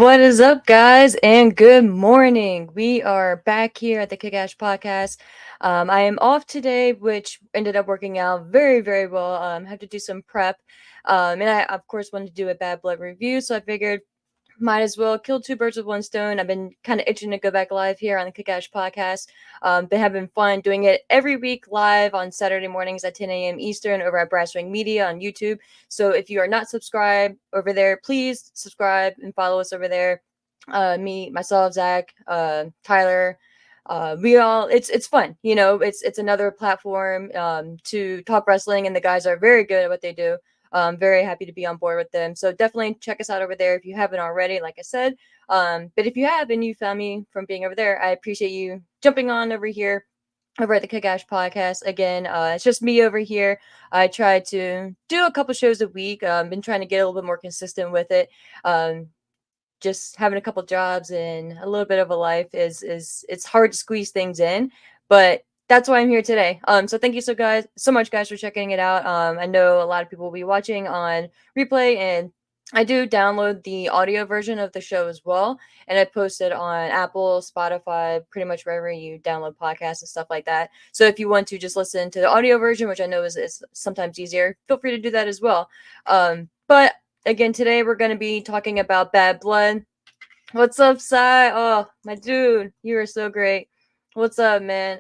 What is up, guys, and good morning. We are back here at the Kick-Ass Podcast. I am off today, which ended up working out very, very well. Had to do some prep, and I, of course, wanted to do a Bad Blood review, so I figured might as well kill two birds with one stone. I've been kind of itching to go back live here on the Kick-Ass Podcast. Been having fun doing it every week live on Saturday mornings at 10 a.m. Eastern over at Brass Ring Media on YouTube. So if you are not subscribed over there, please subscribe and follow us over there. Myself, Zach, Tyler, we all it's fun. It's another platform to talk wrestling, and the guys are very good at what they do. Very happy to be on board with them. So definitely check us out over there if you haven't already, like I said. But if you have and you found me from being over there, I appreciate you jumping on over here over at the Kick-Ass Podcast. Again, it's just me over here. I try to do a couple shows a week. Been trying to get a little bit more consistent with it. Just having a couple jobs and a little bit of a life is it's hard to squeeze things in, but that's why I'm here today. So thank you so much guys for checking it out. I know a lot of people will be watching on replay, and I do download the audio version of the show as well, and I post it on Apple, Spotify, pretty much wherever you download podcasts and stuff like that. So if you want to just listen to the audio version, which I know is sometimes easier, feel free to do that as well. But again, today we're going to be talking about Bad Blood. What's up, Sai? Oh, my dude, you are so great. What's up, man?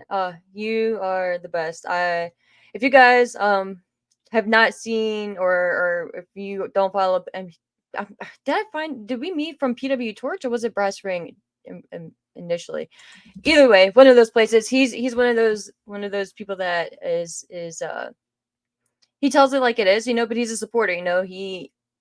You are the best. If you guys have not seen, or if you don't follow, did we meet from PW Torch, or was it Brass Ring initially? Either way, one of those places. He's one of those people that is he tells it like it is, but he's a supporter.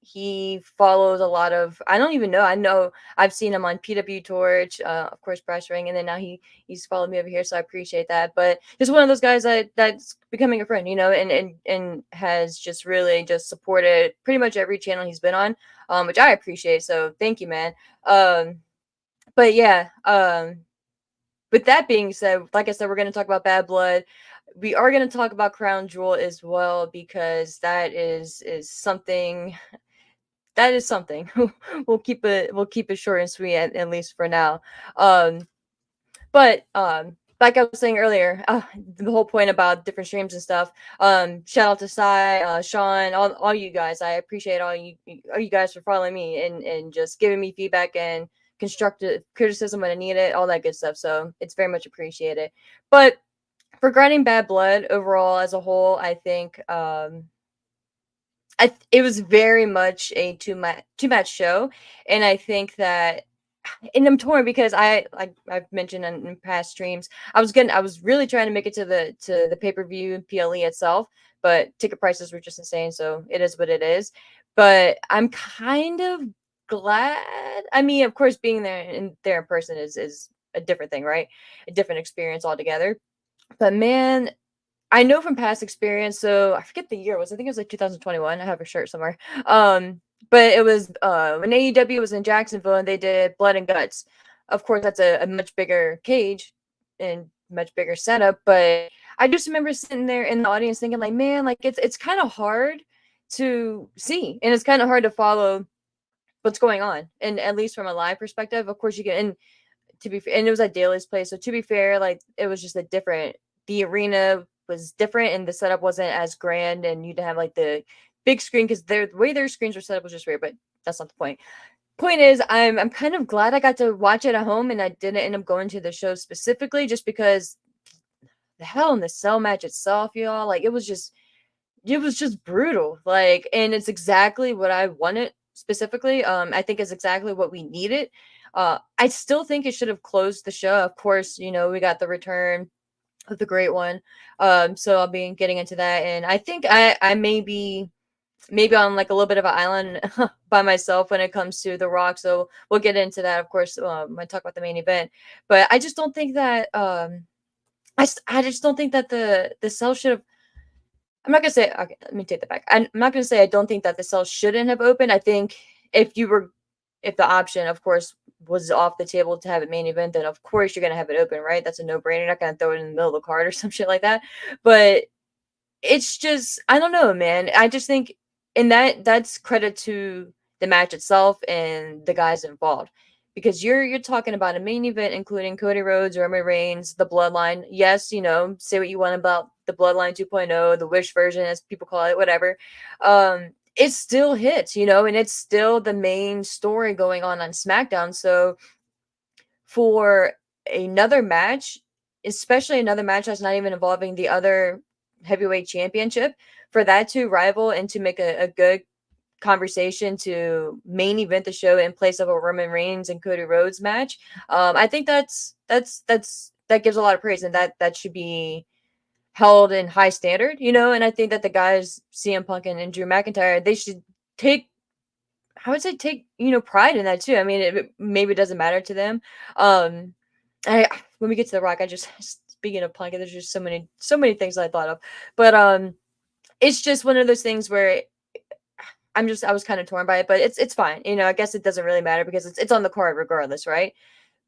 He follows a lot of, I don't even know. I know I've seen him on PW Torch, of course, Brass Ring, and then now he's followed me over here, so I appreciate that. But just one of those guys that's becoming a friend, and has just really just supported pretty much every channel he's been on, which I appreciate. So thank you, man. But yeah, with that being said, like I said, we're going to talk about Bad Blood. We are going to talk about Crown Jewel as well, because that is something. That is something. We'll keep it short and sweet, at least for now. But like I was saying earlier, the whole point about different streams and stuff. Shout out to Sai, Sean, all you guys. I appreciate all you guys for following me and just giving me feedback and constructive criticism when I need it, all that good stuff. So it's very much appreciated. But regarding Bad Blood overall as a whole, I think it was very much a two match show, and I think that, and I'm torn because I've mentioned in past streams, I was really trying to make it to the pay-per-view PLE itself, but ticket prices were just insane, so it is what it is. But I'm kind of glad. I mean, of course, being there in person is a different thing, right? A different experience altogether. But man, I know from past experience, so I forget the year it was. I think it was like 2021. I have a shirt somewhere. But it was when AEW was in Jacksonville and they did Blood and Guts. Of course, that's a much bigger cage and much bigger setup. But I just remember sitting there in the audience thinking, like, man, like it's kind of hard to see, and it's kind of hard to follow what's going on. And at least from a live perspective, of course, you can. And and it was at Daly's place, so to be fair, like it was just a different. The arena was different, and the setup wasn't as grand, and you'd have like the big screen, because the way their screens were set up was just weird. But that's not the point. Point is, I'm kind of glad I got to watch it at home, and I didn't end up going to the show specifically, just because the Hell in the Cell match itself, y'all, like it was just brutal. Like, and it's exactly what I wanted specifically. I think it's exactly what we needed. I still think it should have closed the show. Of course, we got the return of the great one. So I'll be getting into that, and I think I may be maybe on like a little bit of an island by myself when it comes to The Rock. So we'll get into that, of course, when I talk about the main event. But I just don't think that I just don't think that the cell should have. I'm not gonna say, okay, let me take that back. I'm not gonna say I don't think that the cell shouldn't have opened. I think if if the option, of course, was off the table to have a main event, then of course you're gonna have it open, right? That's a no-brainer. You're not gonna throw it in the middle of the card or some shit like that. But it's just, I don't know, man. I just think, and that's credit to the match itself and the guys involved. Because you're talking about a main event including Cody Rhodes, Roman Reigns, the Bloodline. Yes, say what you want about the Bloodline 2.0, the Wish version, as people call it, whatever. It still hits, and it's still the main story going on SmackDown. So for another match, especially another match that's not even involving the other heavyweight championship, for that to rival and to make a good conversation to main event the show in place of a Roman Reigns and Cody Rhodes match, I think that gives a lot of praise, and that should be held in high standard, and I think that the guys CM Punk and Drew McIntyre, they should take I would say take, pride in that too. I mean, it maybe doesn't matter to them. Um, I when we get to The Rock, I just speaking of Punk, there's just so many things I thought of, but it's just one of those things where I was kind of torn by it, but it's fine. I guess it doesn't really matter because it's on the card regardless, right?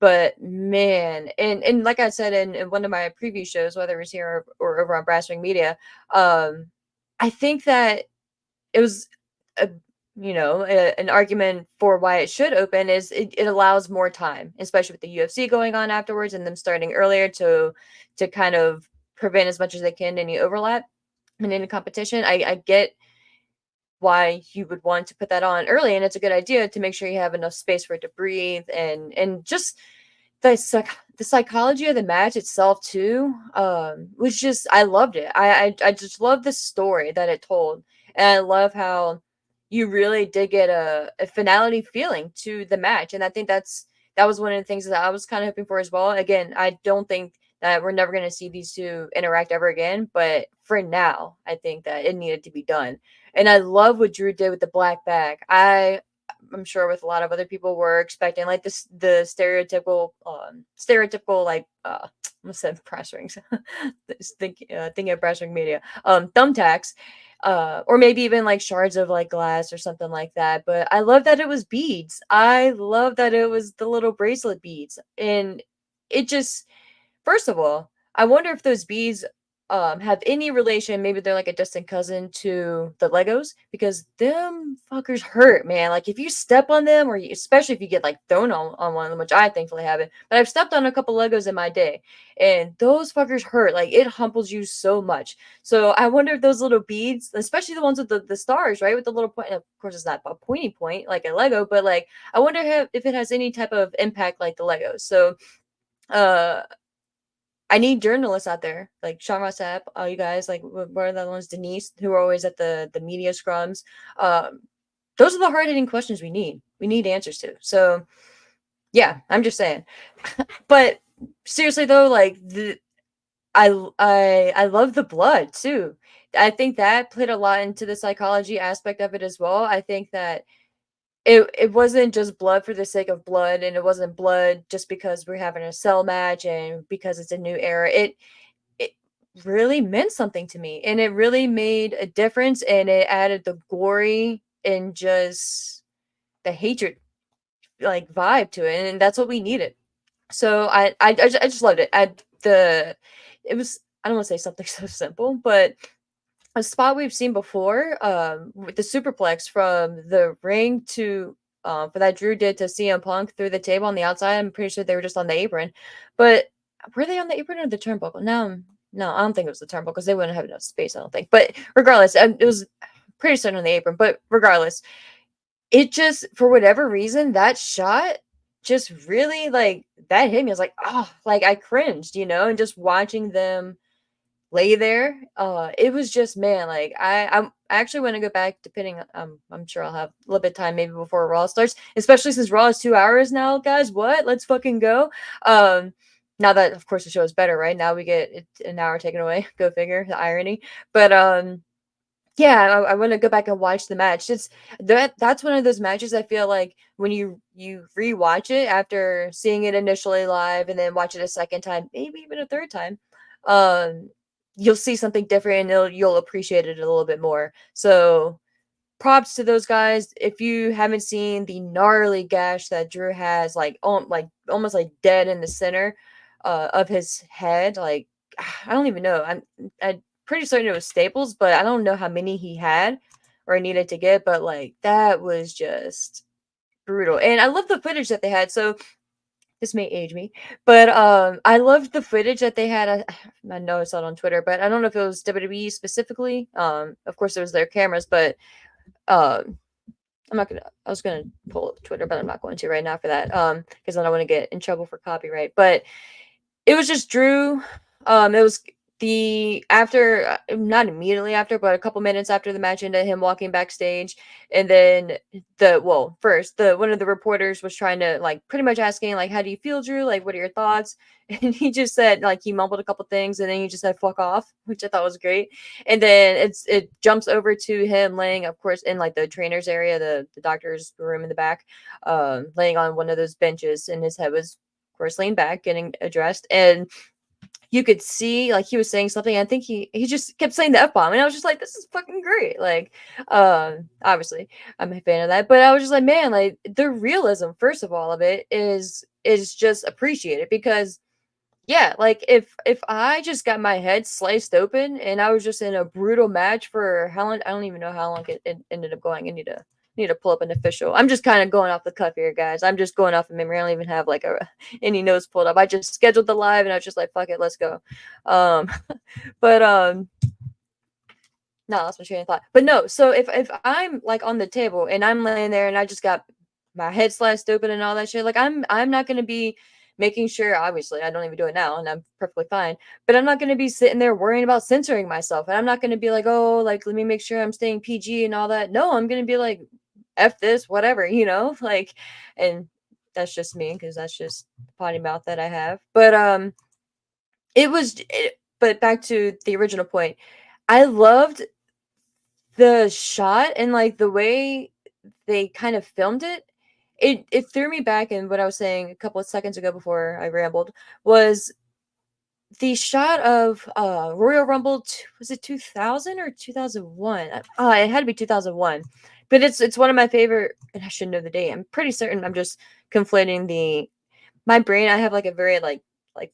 But man, and like I said in one of my previous shows, whether it was here or over on Brass Ring Media, I think that it was a an argument for why it should open is it allows more time, especially with the UFC going on afterwards and them starting earlier to kind of prevent as much as they can any overlap in any competition. I get why you would want to put that on early, and it's a good idea to make sure you have enough space for it to breathe, and just the psychology of the match itself too, was just, I loved it. I just love the story that it told, and I love how you really did get a finality feeling to the match, and I think that was one of the things that I was kind of hoping for as well. Again, I don't think that we're never going to see these two interact ever again, but for now, I think that it needed to be done, and I love what Drew did with the black bag. I'm sure with a lot of other people were expecting like this the stereotypical like I almost said brass rings. Thinking of brass ring media. Thumbtacks. Or maybe even like shards of like glass or something like that. But I love that it was beads. I love that it was the little bracelet beads. And it just first of all, I wonder if those bees have any relation. Maybe they're like a distant cousin to the Legos, because them fuckers hurt, man. Like if you step on them, or especially if you get like thrown on one of them, which I thankfully haven't, but I've stepped on a couple Legos in my day, and those fuckers hurt. Like it humbles you so much. So I wonder if those little beads, especially the ones with the stars, right, with the little point. Of course, it's not a pointy point like a Lego, but like I wonder if it has any type of impact like the Legos. So uh I need journalists out there, like Sean Ross Sapp, all you guys, like what are the other ones, Denise, who are always at the media scrums. Um, those are the hard hitting questions we need. We need answers to. So yeah, I'm just saying. But seriously though, like I love the blood too. I think that played a lot into the psychology aspect of it as well. I think that it wasn't just blood for the sake of blood, and it wasn't blood just because we're having a cell match and because it's a new era. It really meant something to me, and it really made a difference, and it added the gory and just the hatred like vibe to it, and that's what we needed. So I just loved it. It was, I don't want to say something so simple, but a spot we've seen before, with the superplex from the ring to for that Drew did to CM Punk through the table on the outside. I'm pretty sure they were just on the apron, but were they on the apron or the turnbuckle? No, no, I don't think it was the turnbuckle because they wouldn't have enough space. I don't think. But regardless, it was pretty certain on the apron. But regardless, it just, for whatever reason, that shot just really like that hit me. I was like, oh, like I cringed, and just watching them lay there. It was just, man, like I actually want to go back, depending. I'm sure I'll have a little bit of time maybe before Raw starts, especially since Raw is 2 hours now, guys. What? Let's fucking go. Now that of course the show is better, right? Now we get an hour taken away. Go figure, the irony. But yeah, I want to go back and watch the match. It's that's one of those matches I feel like when you rewatch it after seeing it initially live and then watch it a second time, maybe even a third time, um, you'll see something different and you'll appreciate it a little bit more. So props to those guys. If you haven't seen the gnarly gash that Drew has, like almost like dead in the center of his head, like I don't even know. I'm pretty certain it was staples, but I don't know how many he had. or I needed to get, but like that was just brutal. And I love the footage that they had. So this may age me, but I loved the footage that they had. I know I saw it on Twitter, but I don't know if it was WWE specifically. Of course, it was their cameras, but um, I'm not gonna. I was gonna pull up Twitter, but I'm not going to right now for that. Because I don't want to get in trouble for copyright. But it was just Drew. It was the after, not immediately after, but a couple minutes after the match ended, him walking backstage, and then first the one of the reporters was trying to like pretty much asking like, "How do you feel, Drew? Like, what are your thoughts?" And he just said like he mumbled a couple things, and then he just said "fuck off," which I thought was great. And then it jumps over to him laying, of course, in like the trainer's area, the doctor's room in the back, laying on one of those benches, and his head was of course laying back, getting addressed, and you could see like he was saying something. I think he just kept saying the F bomb, and I was just like, this is fucking great. Like, obviously I'm a fan of that, but I was just like, man, like the realism, first of all, of it is just appreciated because yeah, like if I just got my head sliced open and I was just in a brutal match for how long, I don't even know how long it ended up going. I need to pull up an official. I'm just kind of going off the cuff here, guys. I'm just going off of memory. I don't even have like any notes pulled up. I just scheduled the live and I was just like, fuck it, let's go. Um, but no, that's my train of thought. But no, so if I'm like on the table and I'm laying there and I just got my head sliced open and all that shit, like I'm not gonna be making sure. Obviously, I don't even do it now, and I'm perfectly fine. But I'm not gonna be sitting there worrying about censoring myself, and I'm not gonna be like, oh, like let me make sure I'm staying PG and all that. No, I'm gonna be like, f this, whatever, like, and that's just me because that's just the potty mouth that I have. But but back to the original point. I loved the shot and, like, the way they kind of filmed it, it threw me back in what I was saying a couple of seconds ago before I rambled, was the shot of, Royal Rumble was it 2000 or 2001? It had to be 2001, but it's one of my favorite, and I should know the date. I'm pretty certain I'm just conflating my brain. I have like a very like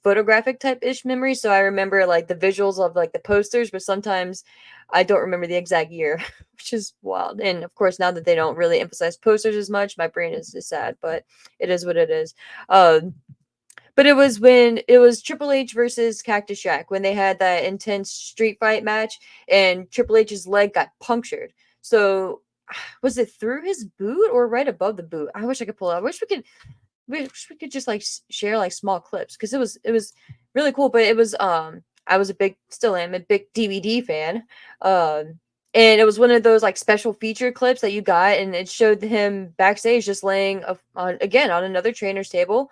photographic type ish memory, so I remember like the visuals of like the posters, but sometimes I don't remember the exact year, which is wild. And of course, now that they don't really emphasize posters as much, my brain is sad, but it is what it is. But it was when it was Triple H versus Cactus Jack when they had that intense street fight match, and Triple H's leg got punctured. So was it through his boot or right above the boot? I wish I could pull it. I wish we could just like share like small clips because it was really cool. But it was I was a big, still am a big DVD fan. And it was one of those like special feature clips that you got, and it showed him backstage just laying on again on another trainer's table.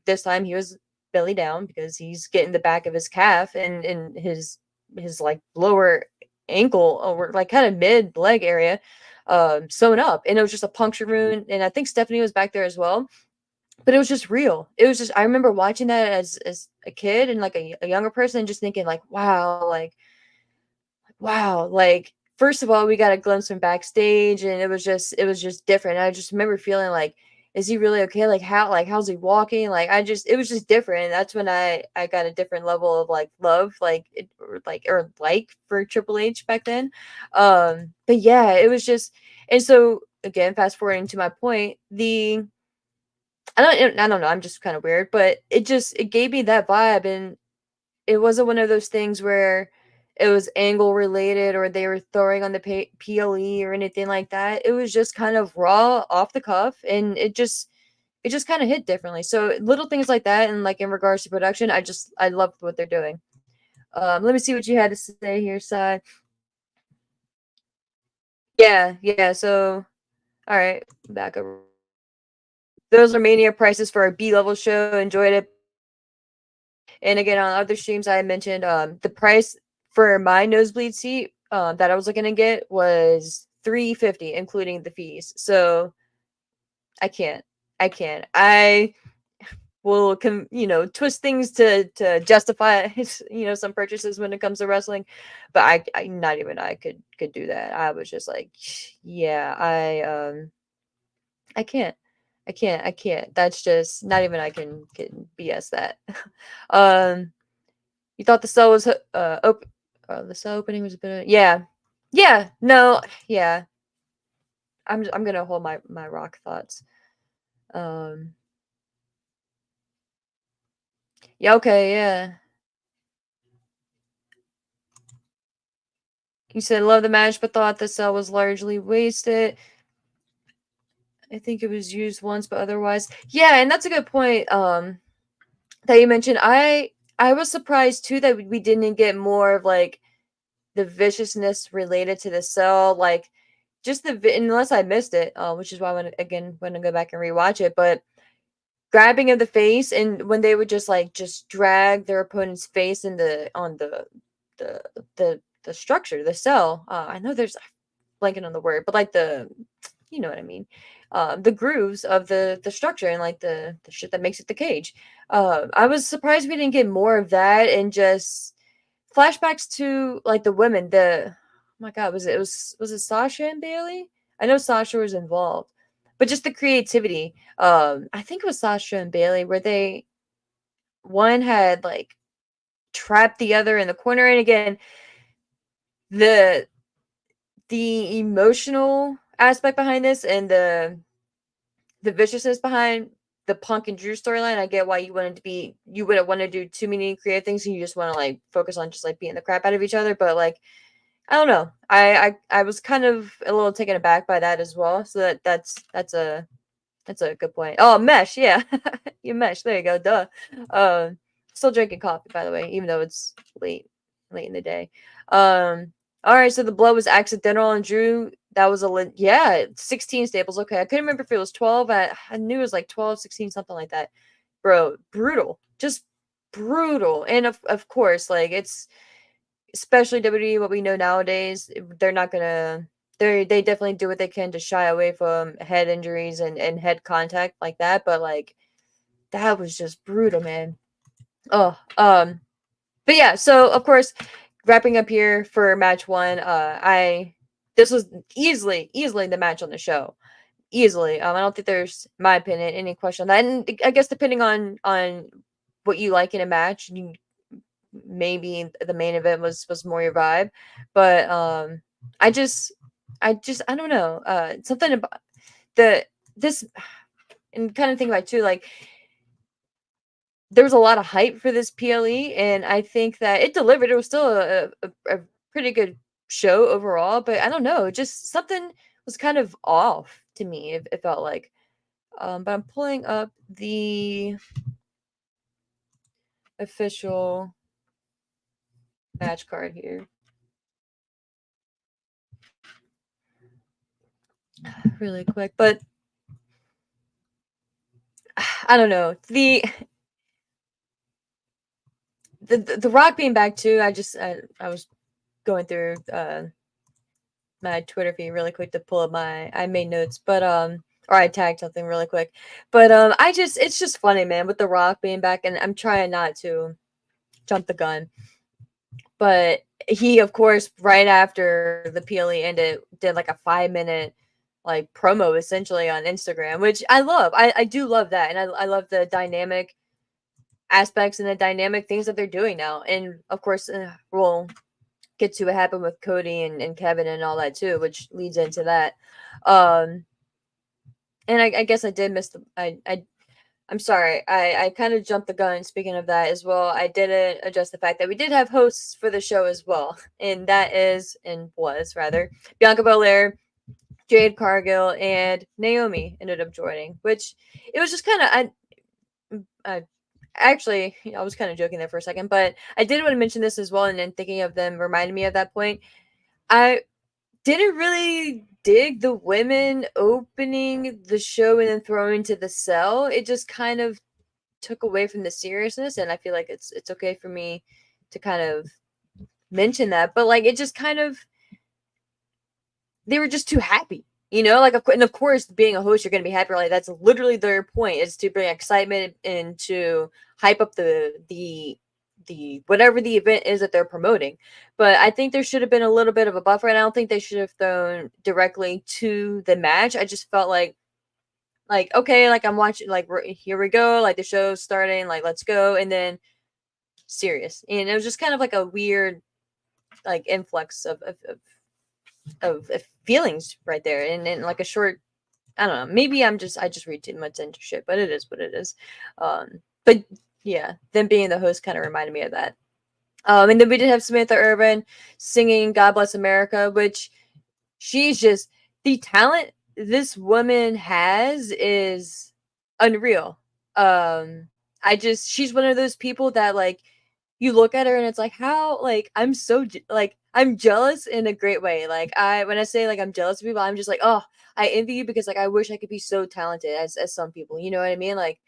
This time he was belly down because he's getting the back of his calf and his like lower ankle or like kind of mid leg area sewn up, and it was just a puncture wound. And I think Stephanie was back there as well, but it was just real. It was just, I remember watching that as a kid and like a younger person, and just thinking like, wow, like first of all, we got a glimpse from backstage, and it was just different. I just remember feeling like, is he really okay? How's he walking? Like it was just different. And that's when I got a different level of like love, like for Triple H back then. But yeah, it was just, and so again, fast forwarding to my point, I don't know, I'm just kind of weird, but it gave me that vibe, and it wasn't one of those things where it was angle related or they were throwing on the PLE or anything like that. It was just kind of raw off the cuff, and it just kind of hit differently. So little things like that, and like in regards to production, I love what they're doing. Let me see what you had to say here, Sai. Yeah, yeah. So all right, back up. Those are mania prices for a B level show. Enjoyed it. And again, on other streams I had mentioned, the price for my nosebleed seat that I was looking to get was $350, including the fees. So I can't. I can't. I will twist things to justify some purchases when it comes to wrestling, but I not even I could do that. I was just like, yeah, I can't. I can't. That's just not even I can BS that. um You thought the cell was open? The cell opening was a bit. Yeah, Yeah, no, yeah. I'm gonna hold my rock thoughts. Um, yeah, okay, yeah. You said love the match, but thought the cell was largely wasted. I think it was used once, but otherwise, yeah, and that's a good point. That you mentioned. I was surprised too that we didn't get more of like the viciousness related to the cell, like just unless I missed it, which is why I want to go back and rewatch it. But grabbing of the face, and when they would just drag their opponent's face in the on the the structure, the cell. I know there's blanking on the word, but like the you know what I mean. The grooves of the structure and like the shit that makes it the cage. I was surprised we didn't get more of that and just flashbacks to like the women. The oh my god, was it Sasha and Bailey? I know Sasha was involved, but just the creativity. I think it was Sasha and Bailey where they one had like trapped the other in the corner, and again the the emotional aspect behind this and the viciousness behind the Punk and Drew storyline. I get why you wouldn't want to do too many creative things and you just want to like focus on just like beating the crap out of each other. But like I don't know. I was kind of a little taken aback by that as well. So that's a good point. Oh, mesh, yeah. You mesh. There you go. Duh. Um, Still drinking coffee, by the way, even though it's late in the day. All right. So the blow was accidental on Drew. That was yeah, 16 staples. Okay, I couldn't remember if it was 12. I knew it was like 12, 16, something like that. Bro, brutal. Just brutal. And of course, like it's especially WWE, what we know nowadays, they're not gonna. They definitely do what they can to shy away from head injuries and head contact like that. But like that was just brutal, man. Oh, but yeah. So of course, wrapping up here for match one. I this was easily the match on the show. Easily. I don't think there's, in my opinion, any question on that. And I guess depending on what you like in a match, you maybe the main event was more your vibe, but I just I don't know, something about the this and kind of think about it too, like there was a lot of hype for this PLE, and I think that it delivered. It was still a pretty good show overall, but I don't know, just something was kind of off to me. It felt like, but I'm pulling up the official match card here really quick, but I don't know. The Rock being back too. I was going through my Twitter feed really quick to pull up I made notes, but or I tagged something really quick. But it's just funny, man, with The Rock being back, and I'm trying not to jump the gun. But he, of course, right after the PLE ended, did like a 5 minute like promo essentially on Instagram, which I love. I do love that, and I love the dynamic aspects and the dynamic things that they're doing now. And of course, we'll get to what happened with Cody and Kevin and all that too, which leads into that. Um, and I guess I did miss the. I'm sorry. I kind of jumped the gun. Speaking of that as well, I didn't address the fact that we did have hosts for the show as well, and that is and was rather Bianca Belair, Jade Cargill, and Naomi ended up joining, which it was just kind of I actually, I was kind of joking there for a second, but I did want to mention this as well. And then thinking of them reminded me of that point. I didn't really dig the women opening the show and then throwing to the cell. It just kind of took away from the seriousness, and I feel like it's okay for me to kind of mention that. But like, it just kind of they were just too happy. Like and of course, being a host, you're gonna be happy. Like that's literally their point is to bring excitement and to hype up the whatever the event is that they're promoting. But I think there should have been a little bit of a buffer, and I don't think they should have thrown directly to the match. I just felt like okay, like I'm watching, like here we go, like the show's starting, like let's go, and then serious, and it was just kind of like a weird like influx of of feelings right there, and like a short. I don't know. Maybe I just read too much into shit, but it is what it is. But yeah, them being the host kind of reminded me of that. And then we did have Samantha Irvin singing "God Bless America," which she's just the talent this woman has is unreal. Um, I just she's one of those people that like you look at her and it's like how like I'm so like I'm jealous in a great way. Like I when I say like I'm jealous of people, I'm just like oh I envy you because like I wish I could be so talented as some people. You know what I mean? Like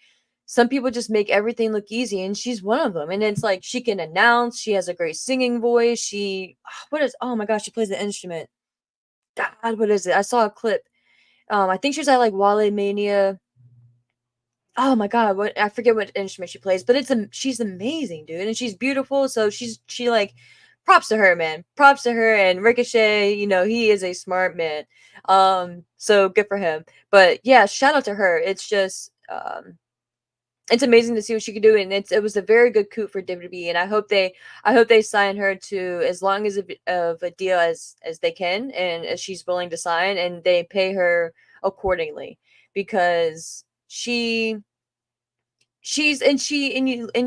some people just make everything look easy and she's one of them. And it's like she can announce, she has a great singing voice. She what is oh my gosh, she plays the instrument. God, what is it? I saw a clip. I think she's at like Wale Mania. Oh my god, what I forget what instrument she plays, but she's amazing, dude, and she's beautiful. So she like props to her, man. Props to her and Ricochet. You know he is a smart man. So good for him. But yeah, shout out to her. It's just it's amazing to see what she can do, and it was a very good coup for WWE, and I hope they sign her to as long as of a deal as they can, and as she's willing to sign, and they pay her accordingly because and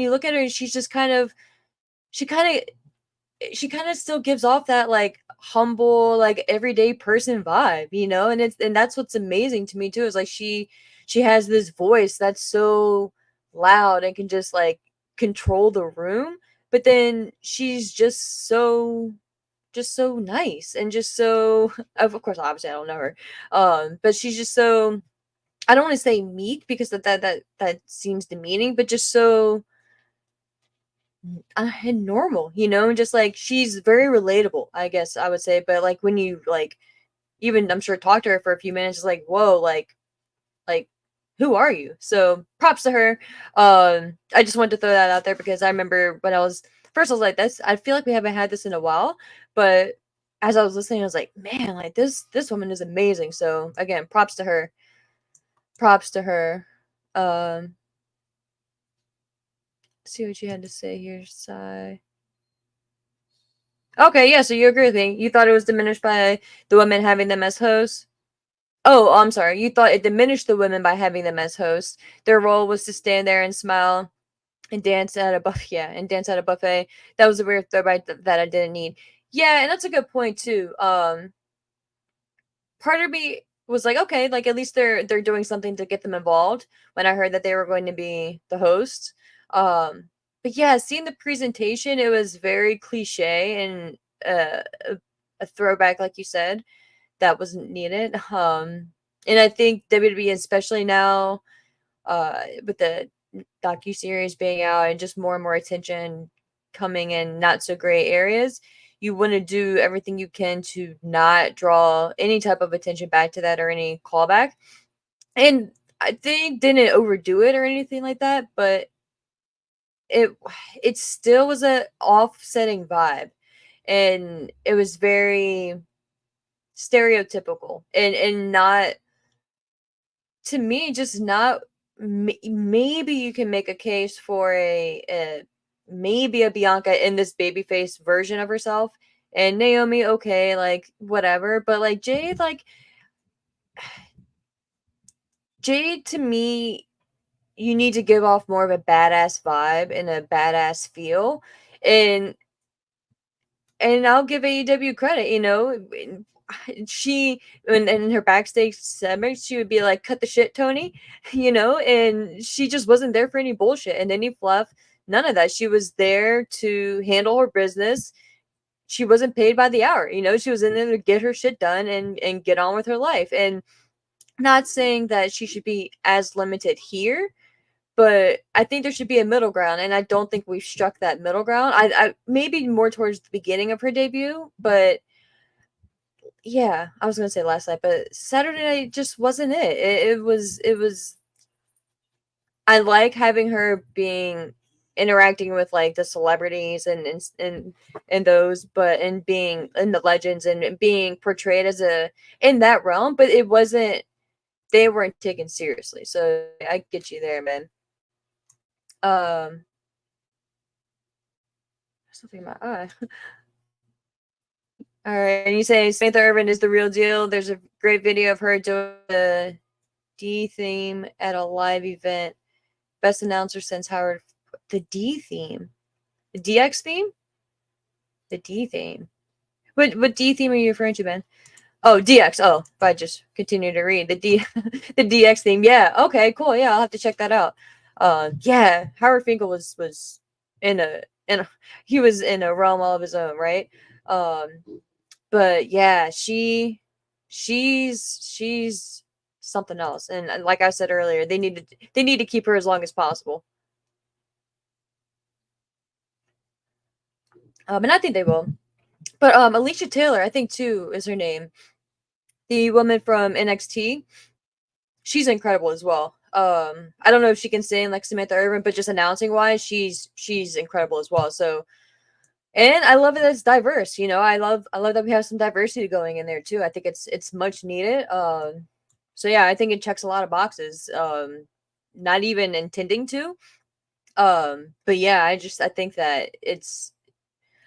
you look at her and she's just kind of she kind of she kind of still gives off that like humble like everyday person vibe, you know, and that's what's amazing to me too is like she has this voice that's so loud and can just like control the room, but then she's just so nice and just so of course obviously I don't know her, but she's just so I don't want to say meek because that seems demeaning, but just so and normal, you know, and just like she's very relatable, I guess I would say. But like when you like even I'm sure talk to her for a few minutes, it's like, whoa, like who are you? So props to her. I just wanted to throw that out there because I remember when I was first I was like, this I feel like we haven't had this in a while, but as I was listening, I was like, man, like this woman is amazing. So again, props to her. Props to her. Um see what you had to say here, Sai. Okay, yeah, so you agree with me. You thought it was diminished by the women having them as hosts? Oh, I'm sorry. You thought it diminished the women by having them as hosts. Their role was to stand there and smile and dance at a buffet. Yeah, and dance at a buffet. That was a weird throwback that I didn't need. Yeah, and that's a good point too. Part of me was like, okay, like at least they're doing something to get them involved. When I heard that they were going to be the hosts, um, but yeah, seeing the presentation, it was very cliche and a throwback, like you said, that wasn't needed. And I think WWE, especially now, with the docu series being out and just more and more attention coming in not so gray areas, you want to do everything you can to not draw any type of attention back to that or any callback. And they didn't overdo it or anything like that, but it it still was a offsetting vibe, and it was very stereotypical and not to me just not maybe you can make a case for a maybe a Bianca in this babyface version of herself and Naomi okay like whatever but like Jade to me you need to give off more of a badass vibe and a badass feel and I'll give AEW credit, you know, she in her backstage segment, she would be like, "Cut the shit, Tony," you know, and she just wasn't there for any bullshit and any fluff, none of that. She was there to handle her business. She wasn't paid by the hour, you know. She was in there to get her shit done and get on with her life. And not saying that she should be as limited here, but I think there should be a middle ground, and I don't think we've struck that middle ground. I maybe more towards the beginning of her debut, but yeah, I was gonna say last night, but Saturday night just wasn't it. It was. I like having her being interacting with like the celebrities and those, but and being in the legends and being portrayed as a in that realm, but it wasn't. They weren't taken seriously, so I get you there, man. Um, something in my eye. All right, and you say Samantha Irvin is the real deal. There's a great video of her doing the D theme at a live event. Best announcer since Howard. The D theme, the DX theme, the D theme. What D theme are you referring to, Ben? Oh, DX. Oh, if I just continue to read the DX theme. Yeah. Okay. Cool. Yeah, I'll have to check that out. Yeah. Howard Finkel was in a he was in a realm all of his own, right? Um, but yeah, she's something else, and like I said earlier, they need to keep her as long as possible. And I think they will. But Alicia Taylor, I think too, is her name. The woman from NXT, she's incredible as well. I don't know if she can sing like Samantha Irvin, but just announcing wise, she's incredible as well. So, and I love it that it's diverse. You know, I love that we have some diversity going in there too. I think it's much needed. So yeah, I think it checks a lot of boxes. Not even intending to. But yeah, I think that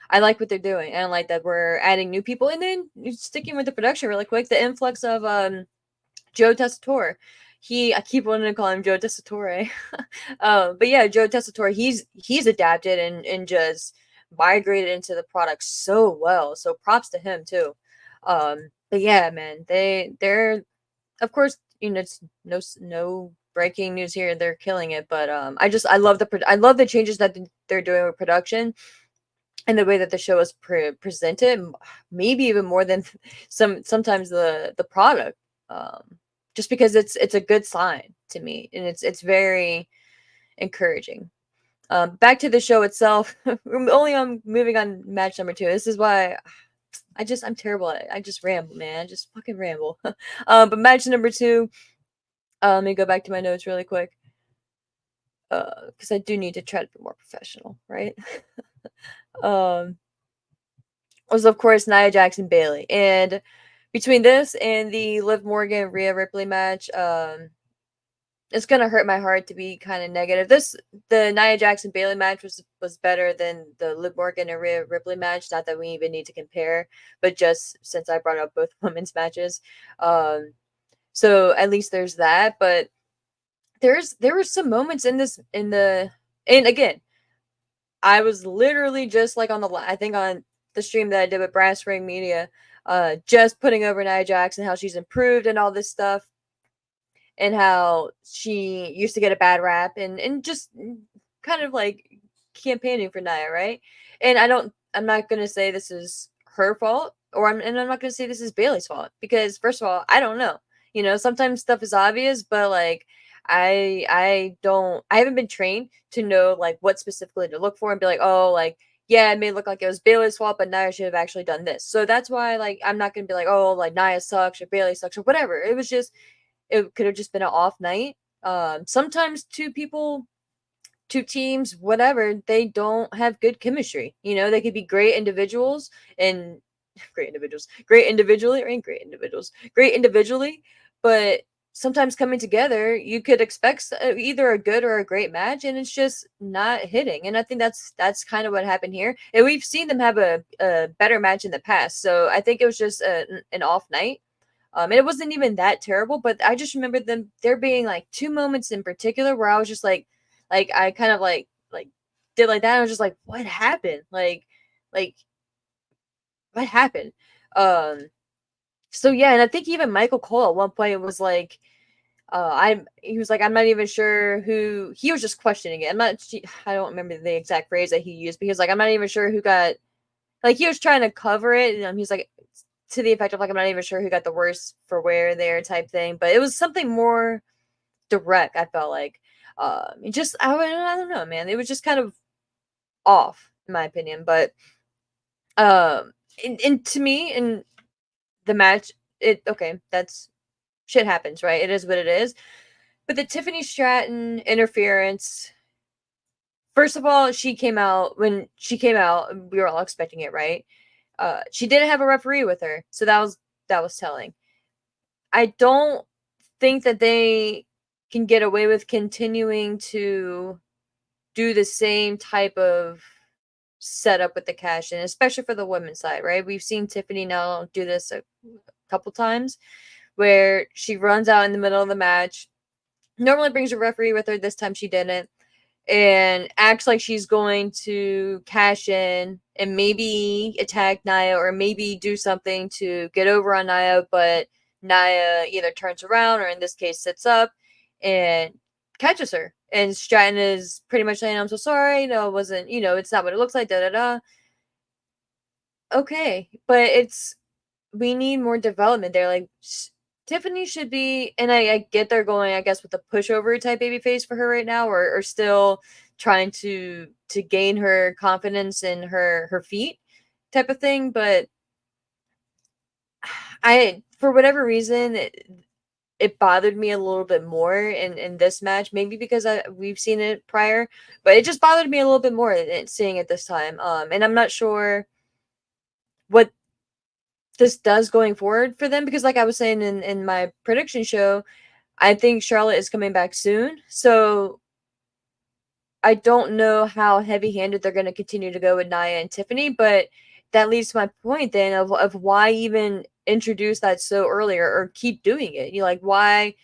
I like what they're doing. And I like that we're adding new people, and then sticking with the production really quick. The influx of Joe Tessitore. I keep wanting to call him Joe Tessitore. But yeah, Joe Tessitore, he's adapted and just migrated into the product so well. So props to him too. But yeah, man, they're of course, it's no breaking news here. They're killing it, but I love the changes that they're doing with production and the way that the show is presented, maybe even more than sometimes the product. Just because it's a good sign to me, and it's very encouraging. Back to the show itself. We're only on moving on match number 2. This is why I'm terrible at it. I just ramble, man. I just fucking ramble. But match number 2. Let me go back to my notes really quick. Because I do need to try to be more professional, right? um, was of course Nia Jackson Bailey, and between this and the Liv Morgan Rhea Ripley match, it's gonna hurt my heart to be kind of negative. The Nia Jackson Bailey match was better than the Liv Morgan and Rhea Ripley match. Not that we even need to compare, but just since I brought up both women's matches, so at least there's that. But there were some moments and again, I was literally just like I think on the stream that I did with Brass Ring Media, just putting over Nia Jackson, how she's improved and all this stuff, and how she used to get a bad rap, and just kind of like campaigning for Nia, right? And I'm not gonna say this is her fault, and I'm not gonna say this is Bailey's fault, because first of all, I don't know. Sometimes stuff is obvious, but like I haven't been trained to know like what specifically to look for and be like, oh, like yeah, it may look like it was Bailey's fault, but Nia should have actually done this. So that's why like I'm not gonna be like, oh, like Nia sucks or Bailey sucks or whatever. It could have just been an off night. Sometimes two teams, whatever, they don't have good chemistry. They could be great individuals and great individually, or ain't great individuals, great individually, but sometimes coming together, you could expect either a good or a great match, and it's just not hitting. And I think that's kind of what happened here. And we've seen them have a better match in the past, so I think it was just an off night. And it wasn't even that terrible, but I just remember there being like two moments in particular where I was just like I kind of like did like that. And I was just like, what happened? Like what happened? Um, so yeah, and I think even Michael Cole at one point was like, he was like, I'm not even sure who. He was just questioning it. I don't remember the exact phrase that he used, but he was like, I'm not even sure who got. Like he was trying to cover it, and he's like, to the effect of like, I'm not even sure who got the worst for wear there type thing, but it was something more direct. I felt like, I don't know, man. It was just kind of off in my opinion, but and to me in the match, that's shit happens, right? It is what it is. But the Tiffany Stratton interference. First of all, when she came out, we were all expecting it, right? She didn't have a referee with her, so that was telling. I don't think that they can get away with continuing to do the same type of setup with the cash in, especially for the women's side, right? We've seen Tiffany now do this a couple times where she runs out in the middle of the match, normally brings a referee with her. This time she didn't, and acts like she's going to cash in and maybe attack Naya or maybe do something to get over on Naya, but Naya either turns around or in this case sits up and catches her. And Stratton is pretty much saying, I'm so sorry, no, it wasn't, it's not what it looks like, da da da. Okay, but we need more development there. Like, Tiffany should be, and I get they're going, I guess, with a pushover type baby face for her right now, or still trying to gain her confidence in her feet type of thing. But for whatever reason, it bothered me a little bit more in this match. Maybe because we've seen it prior, but it just bothered me a little bit more seeing it this time. And I'm not sure what this does going forward for them, because like I was saying in my prediction show, I think Charlotte is coming back soon. So I don't know how heavy-handed they're going to continue to go with Nia and Tiffany, but that leads to my point then of why even introduce that so earlier or keep doing it. Like, why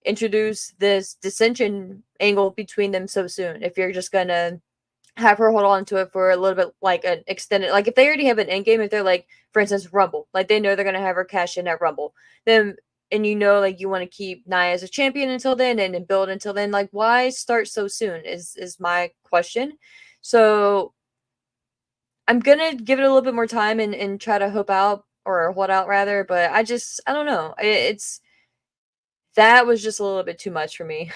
introduce this dissension angle between them so soon if you're just going to have her hold on to it for a little bit, like an extended, like if they already have an end game, if they're like, for instance, Rumble, like they know they're gonna have her cash in at Rumble, then, and like you want to keep Nia as a champion until then and build until then, like why start so soon is my question. So I'm gonna give it a little bit more time and try to hope out or hold out rather, but I don't know, it's that was just a little bit too much for me.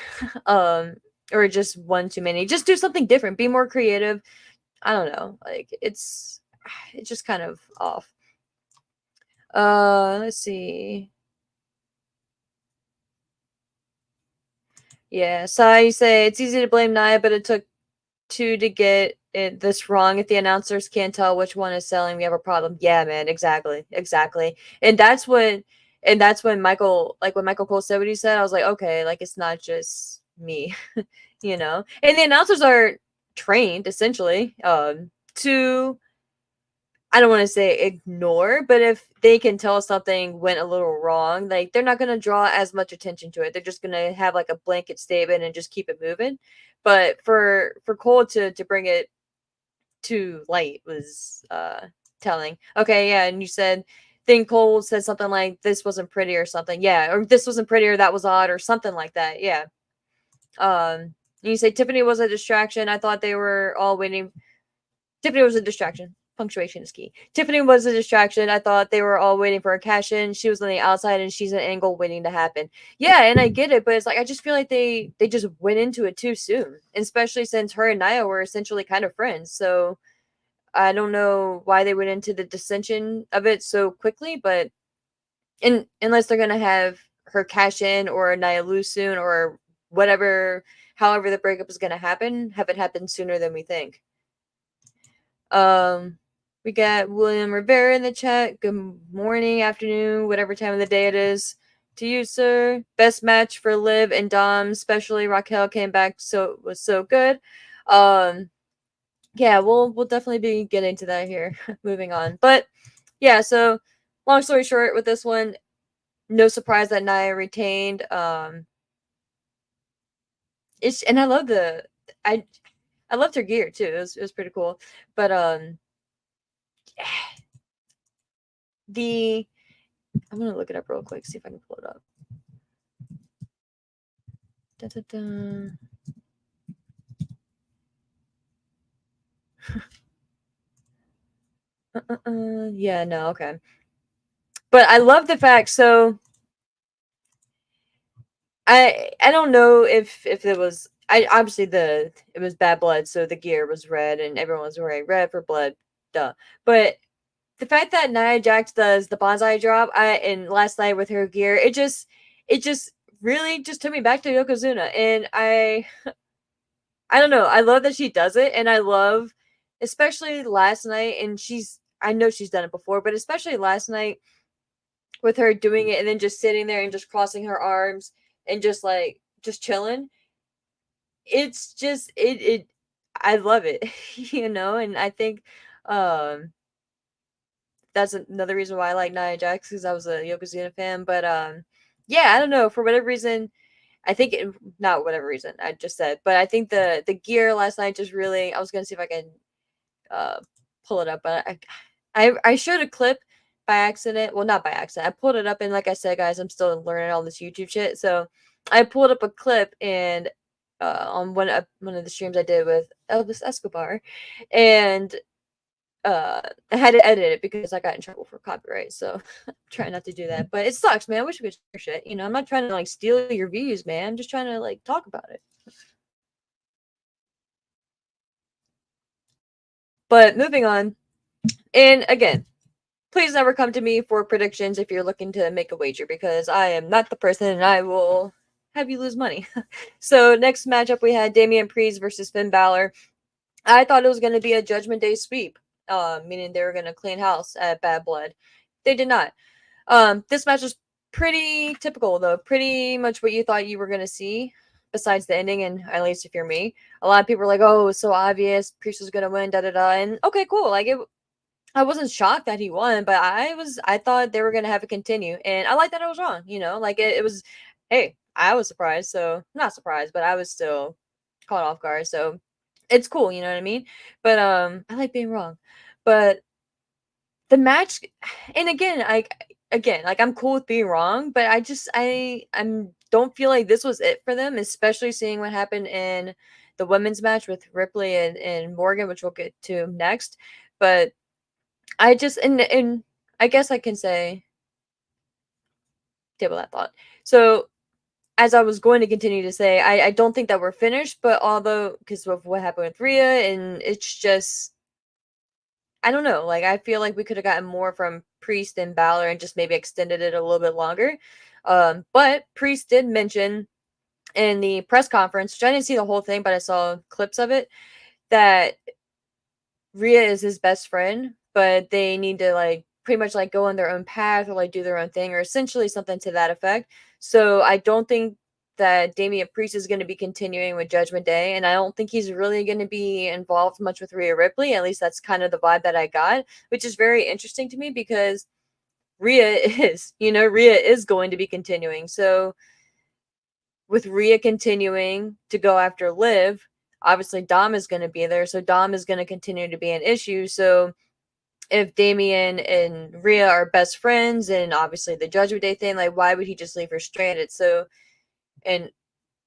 Or just one too many. Just do something different, be more creative. I don't know. Like it's just kind of off. Let's see. Yeah, so you say it's easy to blame Nia, but it took two to get this wrong. If the announcers can't tell which one is selling, we have a problem. Yeah, man, exactly. And that's when Michael, like when Michael Cole said what he said, I was like, okay, like it's not just me, And the announcers are trained essentially to, I don't want to say ignore, but if they can tell something went a little wrong, like they're not going to draw as much attention to it. They're just going to have like a blanket statement and just keep it moving. But for Cole to bring it to light was telling. Okay, yeah, and you said think Cole said something like this wasn't pretty or something. Yeah, or this wasn't pretty or that was odd or something like that. Yeah. You say Tiffany was a distraction. I thought they were all waiting. Tiffany was a distraction. Punctuation is key. Tiffany was a distraction. I thought they were all waiting for a cash in. She was on the outside and she's an angle waiting to happen. Yeah, and I get it, but it's like I just feel like they just went into it too soon, especially since her and Nia were essentially kind of friends. So I don't know why they went into the dissension of it so quickly, but unless they're gonna have her cash in or Nia lose soon or whatever, however the breakup is gonna happen, have it happen sooner than we think. We got William Rivera in the chat. Good morning, afternoon, whatever time of the day it is to you, sir. Best match for Liv and Dom, especially Raquel came back, so was so good. Yeah, we'll definitely be getting to that here. Moving on, but yeah. So, long story short, with this one, no surprise that Nia retained. It's, and I love I I loved her gear too. It was pretty cool, but the I'm gonna look it up real quick, see if I can pull it up. Da, da, da. Yeah, no, okay. But I love the fact. So I don't know if it was, I obviously it was Bad Blood, so the gear was red and everyone was wearing red for blood, duh. But the fact that Nia Jax does the bonsai drop, and last night with her gear, it just really just took me back to Yokozuna, and I don't know, I love that she does it, and I love, especially last night, and I know she's done it before, but especially last night with her doing it and then just sitting there and just crossing her arms and just like just chilling. It's just it I love it, you know, and I think um that's another reason why I like Nia Jax because I was a Yokozuna fan. But yeah, I don't know for whatever reason. I think not whatever reason I just said, but I think the gear last night just really. I was gonna see if I can uh pull it up, but I showed a clip by accident. Well, not by accident. I pulled it up, and like I said, guys, I'm still learning all this YouTube shit. So I pulled up a clip and on one of the streams I did with Elvis Escobar, and I had to edit it because I got in trouble for copyright. So try not to do that. But it sucks, man. I wish we could share shit. You know, I'm not trying to like steal your views, man. I'm just trying to like talk about it. But moving on, and again, please never come to me for predictions if you're looking to make a wager because I am not the person and I will have you lose money. So next matchup we had Damian Priest versus Finn Balor. I thought it was going to be a Judgment Day sweep, meaning they were going to clean house at Bad Blood. They did not. This match was pretty typical though, pretty much what you thought you were going to see. Besides the ending, and at least if you're me, a lot of people were like, "Oh, it was so obvious, Priest was gonna win." Da da da. And okay, cool. Like it, I wasn't shocked that he won, but I thought they were gonna have it continue. And I like that I was wrong, you know, like it was hey, I was surprised, so not surprised, but I was still caught off guard. So it's cool, you know what I mean? But I like being wrong. But the match and again, like I'm cool with being wrong, but I'm don't feel like this was it for them, especially seeing what happened in the women's match with Ripley and Morgan, which we'll get to next. But I just and I guess I can say table that thought. So as I was going to continue to say, I don't think that we're finished, but although because of what happened with Rhea, and it's just I don't know, like I feel like we could have gotten more from Priest and Balor and just maybe extended it a little bit longer. But Priest did mention in the press conference, which I didn't see the whole thing, but I saw clips of it, that Rhea is his best friend, but they need to like pretty much like go on their own path or like do their own thing or essentially something to that effect. So I don't think that Damian Priest is going to be continuing with Judgment Day, and I don't think he's really going to be involved much with Rhea Ripley. At least that's kind of the vibe that I got, which is very interesting to me because Rhea is, you know, Rhea is going to be continuing. So with Rhea continuing to go after Liv, obviously Dom is going to be there, so Dom is going to continue to be an issue. So if Damien and Rhea are best friends and obviously the Judgment Day thing, like why would he just leave her stranded? So and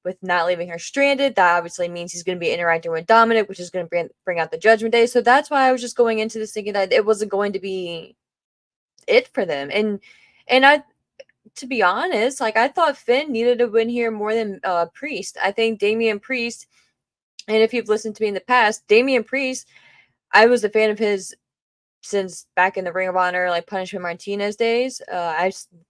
with not leaving her stranded, that obviously means he's going to be interacting with Dominic, which is going to bring out the Judgment Day. So that's why I was just going into this thinking that it wasn't going to be it for them. And I to be honest, like I thought Finn needed to win here more than Priest. I think Damian Priest, and if you've listened to me in the past, Damian Priest, I was a fan of his since back in the Ring of Honor, like Punishment Martinez days.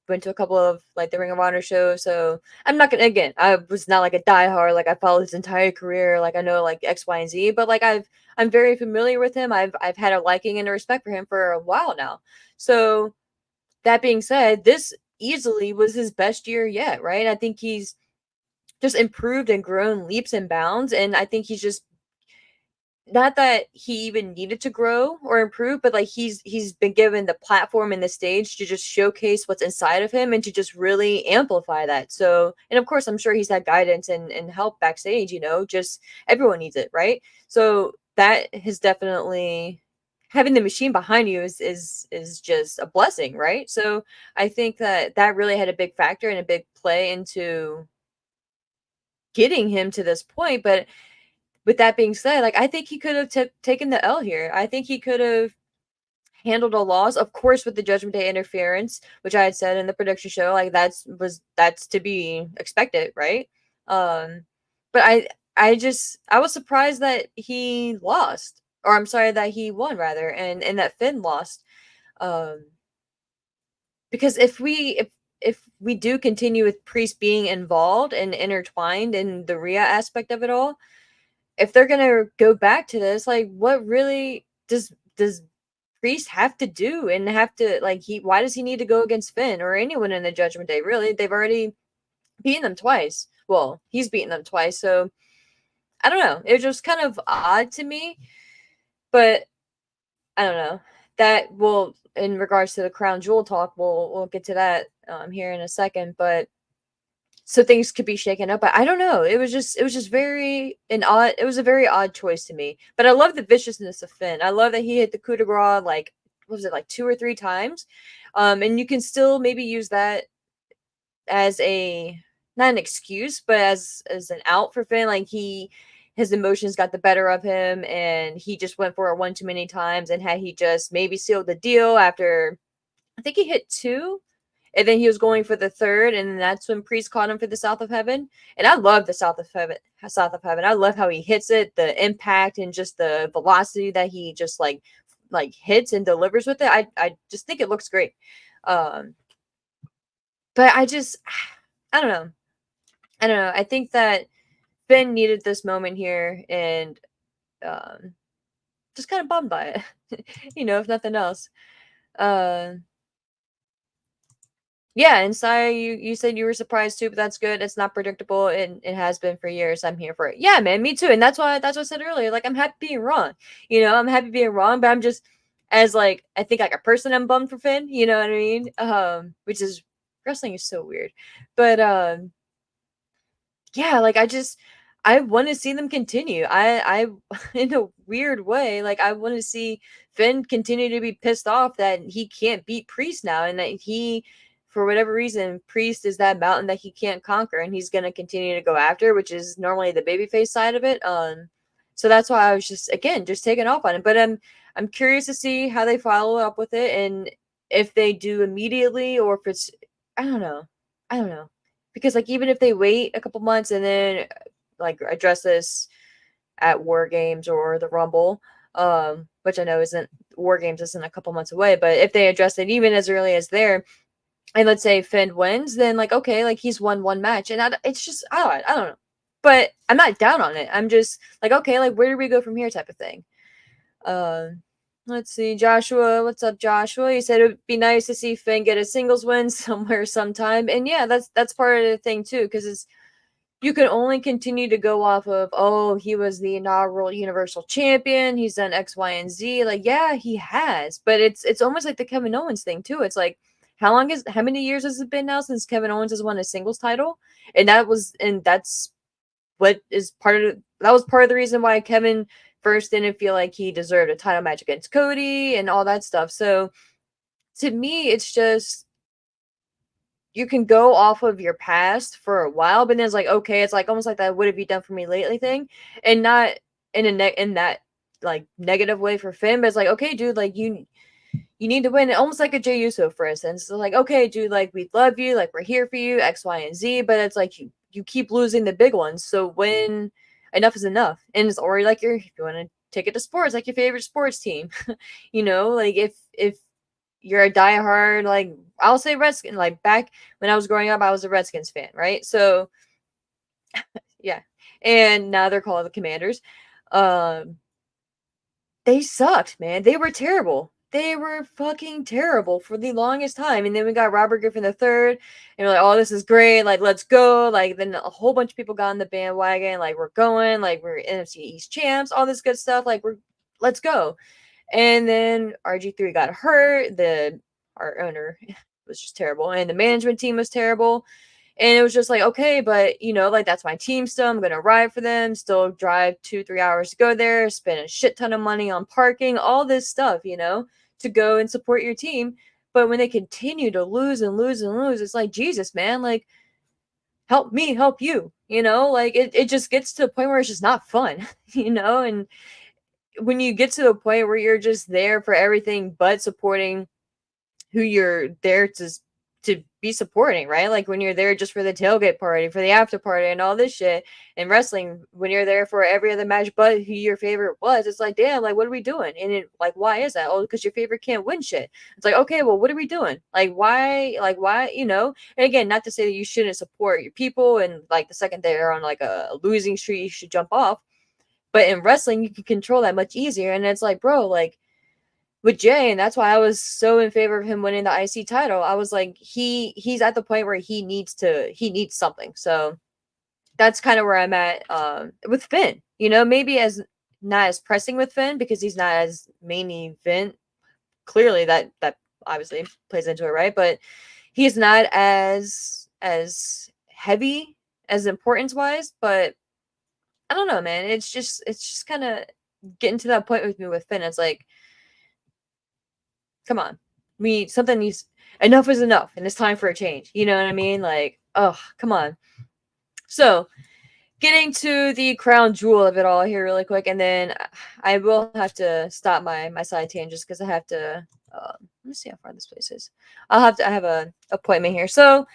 Went to a couple of like the Ring of Honor shows, so I'm not gonna again. I was not like a diehard, like I followed his entire career, like I know like X, Y, and Z. But like I'm very familiar with him. I've had a liking and a respect for him for a while now. So that being said, this easily was his best year yet, right? I think he's just improved and grown leaps and bounds, and I think he's just not that he even needed to grow or improve, but like he's been given the platform and the stage to just showcase what's inside of him and to just really amplify that. So, and of course, I'm sure he's had guidance and help backstage. You know, just everyone needs it, right? So that has definitely having the machine behind you is just a blessing, right? So I think that that really had a big factor and a big play into getting him to this point, but with that being said, like I think he could have taken the L here. I think he could have handled a loss, of course, with the Judgment Day interference, which I had said in the prediction show. Like that's to be expected, right? Um, but I was surprised that he lost, or I'm sorry that he won rather, and that Finn lost. Um, because if we do continue with Priest being involved and intertwined in the Rhea aspect of it all, if they're gonna go back to this, like what really does Priest have to do and have to like he why does he need to go against Finn or anyone in the Judgment Day? Really, they've already beaten them twice. Well, he's beaten them twice, so I don't know. It was just kind of odd to me, but I don't know. That will, in regards to the crown jewel talk, we'll get to that here in a second. But so things could be shaken up. But I don't know. It was just very an odd. It was a very odd choice to me. But I love the viciousness of Finn. I love that he hit the coup de grace like what was it like 2 or 3 times, and you can still maybe use that as a not an excuse, but as an out for Finn. Like his emotions got the better of him, and he just went for it one too many times. And had he just maybe sealed the deal after, I think he hit two, and then he was going for the third, and that's when Priest caught him for the South of Heaven. And I love the South of Heaven. South of Heaven. I love how he hits it, the impact, and just the velocity that he just like hits and delivers with it. I just think it looks great. Um, but I don't know. I don't know. I think that Finn needed this moment here, and um, just kind of bummed by it. If nothing else. Uh, yeah, and Saya, you said you were surprised too, but that's good. It's not predictable, and it has been for years. I'm here for it. Yeah, man, me too. And that's what I said earlier. Like I'm happy being wrong. I'm happy being wrong, but I'm just as like I think like a person I'm bummed for Finn. You know what I mean? Which is wrestling is so weird, but yeah, like I want to see them continue. I in a weird way, like I want to see Finn continue to be pissed off that he can't beat Priest now, and that he, for whatever reason, Priest is that mountain that he can't conquer, and he's gonna continue to go after, which is normally the babyface side of it. So that's why I was just taking off on it. But I'm curious to see how they follow up with it, and if they do immediately, or if it's I don't know. I don't know. Because like even if they wait a couple months and then like address this at War Games or the Rumble, which I know isn't War Games isn't a couple months away, but if they address it even as early as there, and let's say Finn wins, then like okay, like he's won one match, and it's just I don't know, but I'm not down on it. I'm just like okay, like where do we go from here, type of thing. Um, let's see, Joshua. What's up, Joshua? He said it would be nice to see Finn get a singles win somewhere sometime, and yeah, that's part of the thing too, because it's you can only continue to go off of he was the inaugural Universal Champion. He's done X, Y, and Z. Like yeah, he has, but it's almost like the Kevin Owens thing too. It's like how many years has it been now since Kevin Owens has won a singles title, and that's what is that was part of the reason why Kevin first didn't feel like he deserved a title match against Cody and all that stuff. So to me, it's just you can go off of your past for a while, but then it's like okay, it's like almost like that "what have you done for me lately" thing, and not in that like negative way for Finn, but it's like okay, dude, like you need to win. Almost like a Jey Uso, for instance. So like, okay, dude, like we love you, like we're here for you, X, Y, and Z. But it's like you keep losing the big ones. So when enough is enough, and it's already like if you want to take it to sports, like your favorite sports team, like if you're a diehard, like I'll say Redskins. Like back when I was growing up, I was a Redskins fan, right? So yeah, and now they're called the Commanders. Um, they sucked, man. They were terrible. They were fucking terrible for the longest time. And then we got Robert Griffin III, and we're like, oh, this is great. Like, let's go. Like, then a whole bunch of people got on the bandwagon. Like, we're going. Like, we're NFC East champs, all this good stuff. Like, let's go. And then RG3 got hurt. Our owner was just terrible. And the management team was terrible. And it was just like, okay, but like that's my team still. I'm gonna ride for them, still drive 2-3 hours to go there, spend a shit ton of money on parking, all this stuff, to go and support your team. But when they continue to lose and lose and lose, it's like, Jesus, man, like help me, help you, like it just gets to a point where it's just not fun, and when you get to the point where you're just there for everything but supporting who you're there to be supporting, right? Like when you're there just for the tailgate party, for the after party, and all this shit. And wrestling, when you're there for every other match but who your favorite was, it's like, damn, like what are we doing? And it like, why is that? Oh, because your favorite can't win shit. It's like, okay, well, what are we doing? Like why? Like why? And again, not to say that you shouldn't support your people, and like the second they're on like a losing streak, you should jump off. But in wrestling, you can control that much easier. And it's like, bro, like with Jay, and that's why I was so in favor of him winning the IC title. I was like, he's at the point where he needs something. So that's kind of where I'm at with Finn. maybe as not as pressing with Finn because he's not as main event. Clearly, that obviously plays into it, right? But he's not as heavy as importance wise. But I don't know, man. It's just kind of getting to that point with me with Finn. It's like, come on, something needs enough is enough, and it's time for a change. You know what I mean? Like, oh, come on. So getting to the crown jewel of it all here really quick, and then I will have to stop my side tangents because I have to let me see how far this place is. I have a appointment here. So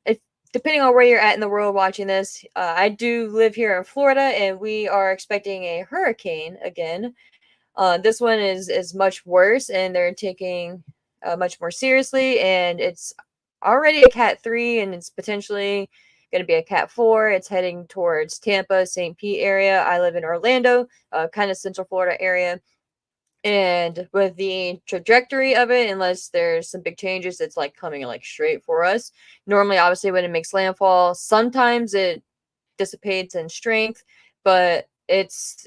if depending on where you're at in the world watching this, I do live here in Florida, and we are expecting a hurricane again. This one is much worse, and they're taking much more seriously, and it's already a Cat 3, and it's potentially going to be a Cat 4. It's heading towards Tampa, St. Pete area. I live in Orlando, kind of Central Florida area. And with the trajectory of it, unless there's some big changes, it's like coming like straight for us. Normally, obviously, when it makes landfall, sometimes it dissipates in strength, but it's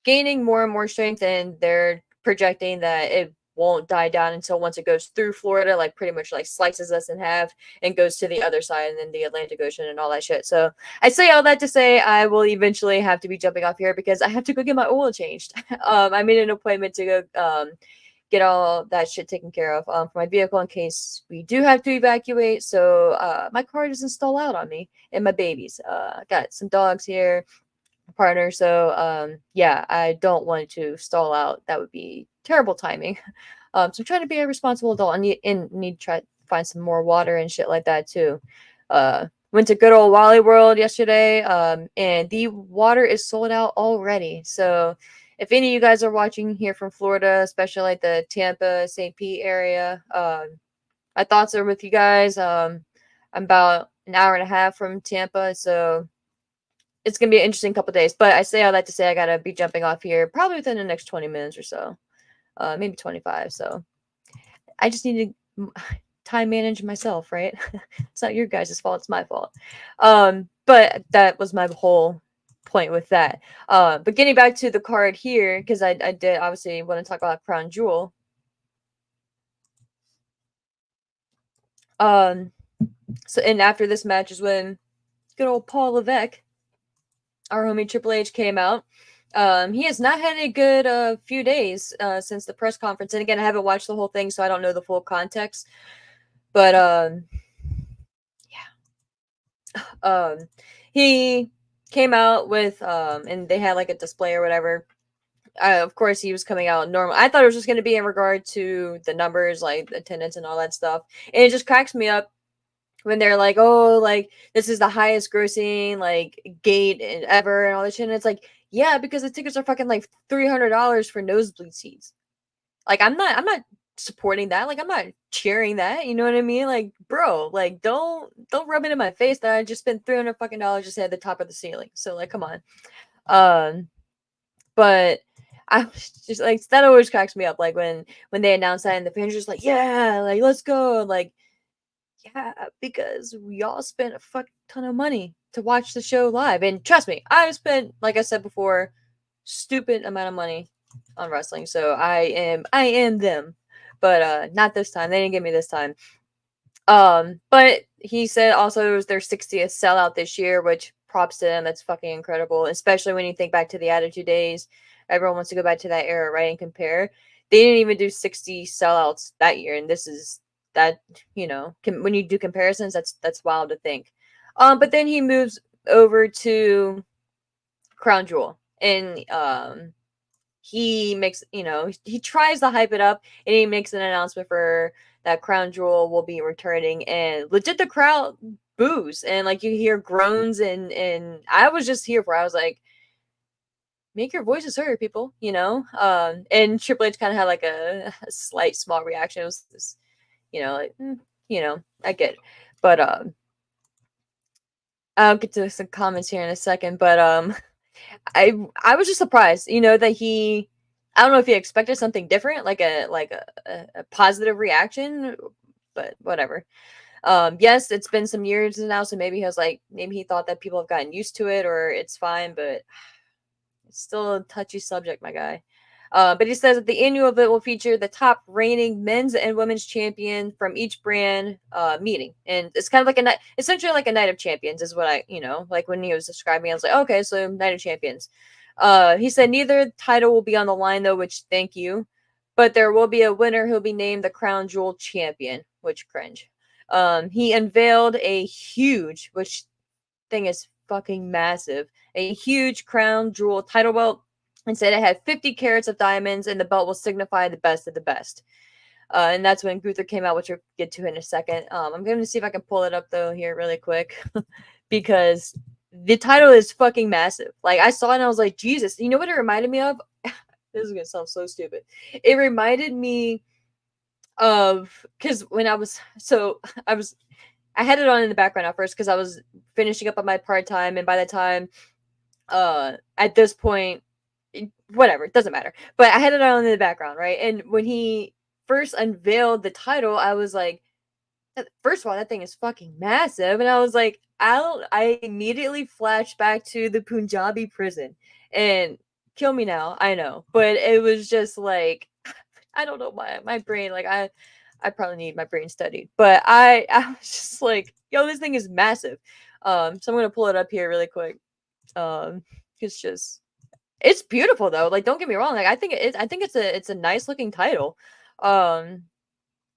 gaining more and more strength, and they're projecting that it won't die down until once it goes through Florida, like pretty much like slices us in half and goes to the other side and then the Atlantic Ocean and all that shit. So I say all that to say I will eventually have to be jumping off here because I have to go get my oil changed. I made an appointment to go get all that shit taken care of for my vehicle in case we do have to evacuate. So my car doesn't stall out on me and my babies. I got some dogs here, partner. So yeah, I don't want to stall out. That would be terrible timing. So I'm trying to be a responsible adult and need to try to find some more water and shit like that too. Went to good old Wally World yesterday, and the water is sold out already. So if any of you guys are watching here from Florida, especially like the Tampa, St. Pete area, my thoughts are with you guys. I'm about an hour and a half from Tampa, so it's gonna be an interesting couple days. But I say all that to say I gotta be jumping off here probably within the next 20 minutes or so, maybe 25. So I just need to time manage myself, right? It's not your guys' fault; it's my fault. But that was my whole point with that. But getting back to the card here, because I did obviously want to talk about Crown Jewel. So and after this match is when good old Paul Levesque, our homie Triple H, came out. He has not had a good few days since the press conference. And again, I haven't watched the whole thing, so I don't know the full context. But yeah, he came out with and they had like a display or whatever. Of course, he was coming out normal. I thought it was just going to be in regard to the numbers, like attendance and all that stuff. And it just cracks me up when they're like, "Oh, like this is the highest grossing like gate ever," and all this shit. And it's like, yeah, because the tickets are fucking like $300 for nosebleed seats. Like, I'm not supporting that. Like, I'm not cheering that. You know what I mean? Like, bro, like don't rub it in my face that I just spent $300 fucking dollars just at the top of the ceiling. So like, come on. But I was just like that always cracks me up. Like when they announce that and the fans are just like, yeah, like let's go, like. Yeah, because we all spent a fuck ton of money to watch the show live. And trust me, I spent, like I said before, stupid amount of money on wrestling. So I am them. But not this time. They didn't get me this time. But he said also it was their 60th sellout this year, which props to them. That's fucking incredible. Especially when you think back to the Attitude Days. Everyone wants to go back to that era, right? And compare. They didn't even do 60 sellouts that year, and this is that, when you do comparisons, that's wild to think. But then he moves over to Crown Jewel, and he makes, he tries to hype it up, and he makes an announcement for that Crown Jewel will be returning, and legit the crowd boos, and like you hear groans, and I was just here for, I was like, make your voices heard, people, and Triple H kind of had like a slight small reaction. It was this, like, I get it. But I'll get to some comments here in a second. But I was just surprised, that he, I don't know if he expected something different, like a positive reaction, but whatever. Yes, it's been some years now, so maybe he thought that people have gotten used to it or it's fine, but It's still a touchy subject, my guy. But he says that the annual event will feature the top reigning men's and women's champion from each brand meeting, and it's kind of like a night, essentially like a night of champions, is what like when he was describing, I was like, okay, so night of champions. He said neither title will be on the line though, which thank you, but there will be a winner who'll be named the crown jewel champion, which cringe. He unveiled a huge, which thing is fucking massive, a huge crown jewel title belt, and said it had 50 carats of diamonds and the belt will signify the best of the best. And that's when Gunther came out, which we'll get to in a second. I'm going to see if I can pull it up though here really quick because the title is fucking massive. Like I saw it and I was like, Jesus, you know what it reminded me of? This is going to sound so stupid. It reminded me of, because when I had it on in the background at first because I was finishing up on my part time, and by the time, at this point, whatever, it doesn't matter. But I had it on in the background, right? And when he first unveiled the title, I was like, first of all, that thing is fucking massive, and I was like, I immediately flashed back to the Punjabi prison, and kill me now, I know, but it was just like, I don't know, my brain, like I probably need my brain studied, but I was just like, yo, this thing is massive. So I'm gonna pull it up here really quick. It's just, it's beautiful though. Like, don't get me wrong. Like, I think it's a nice looking title. Um,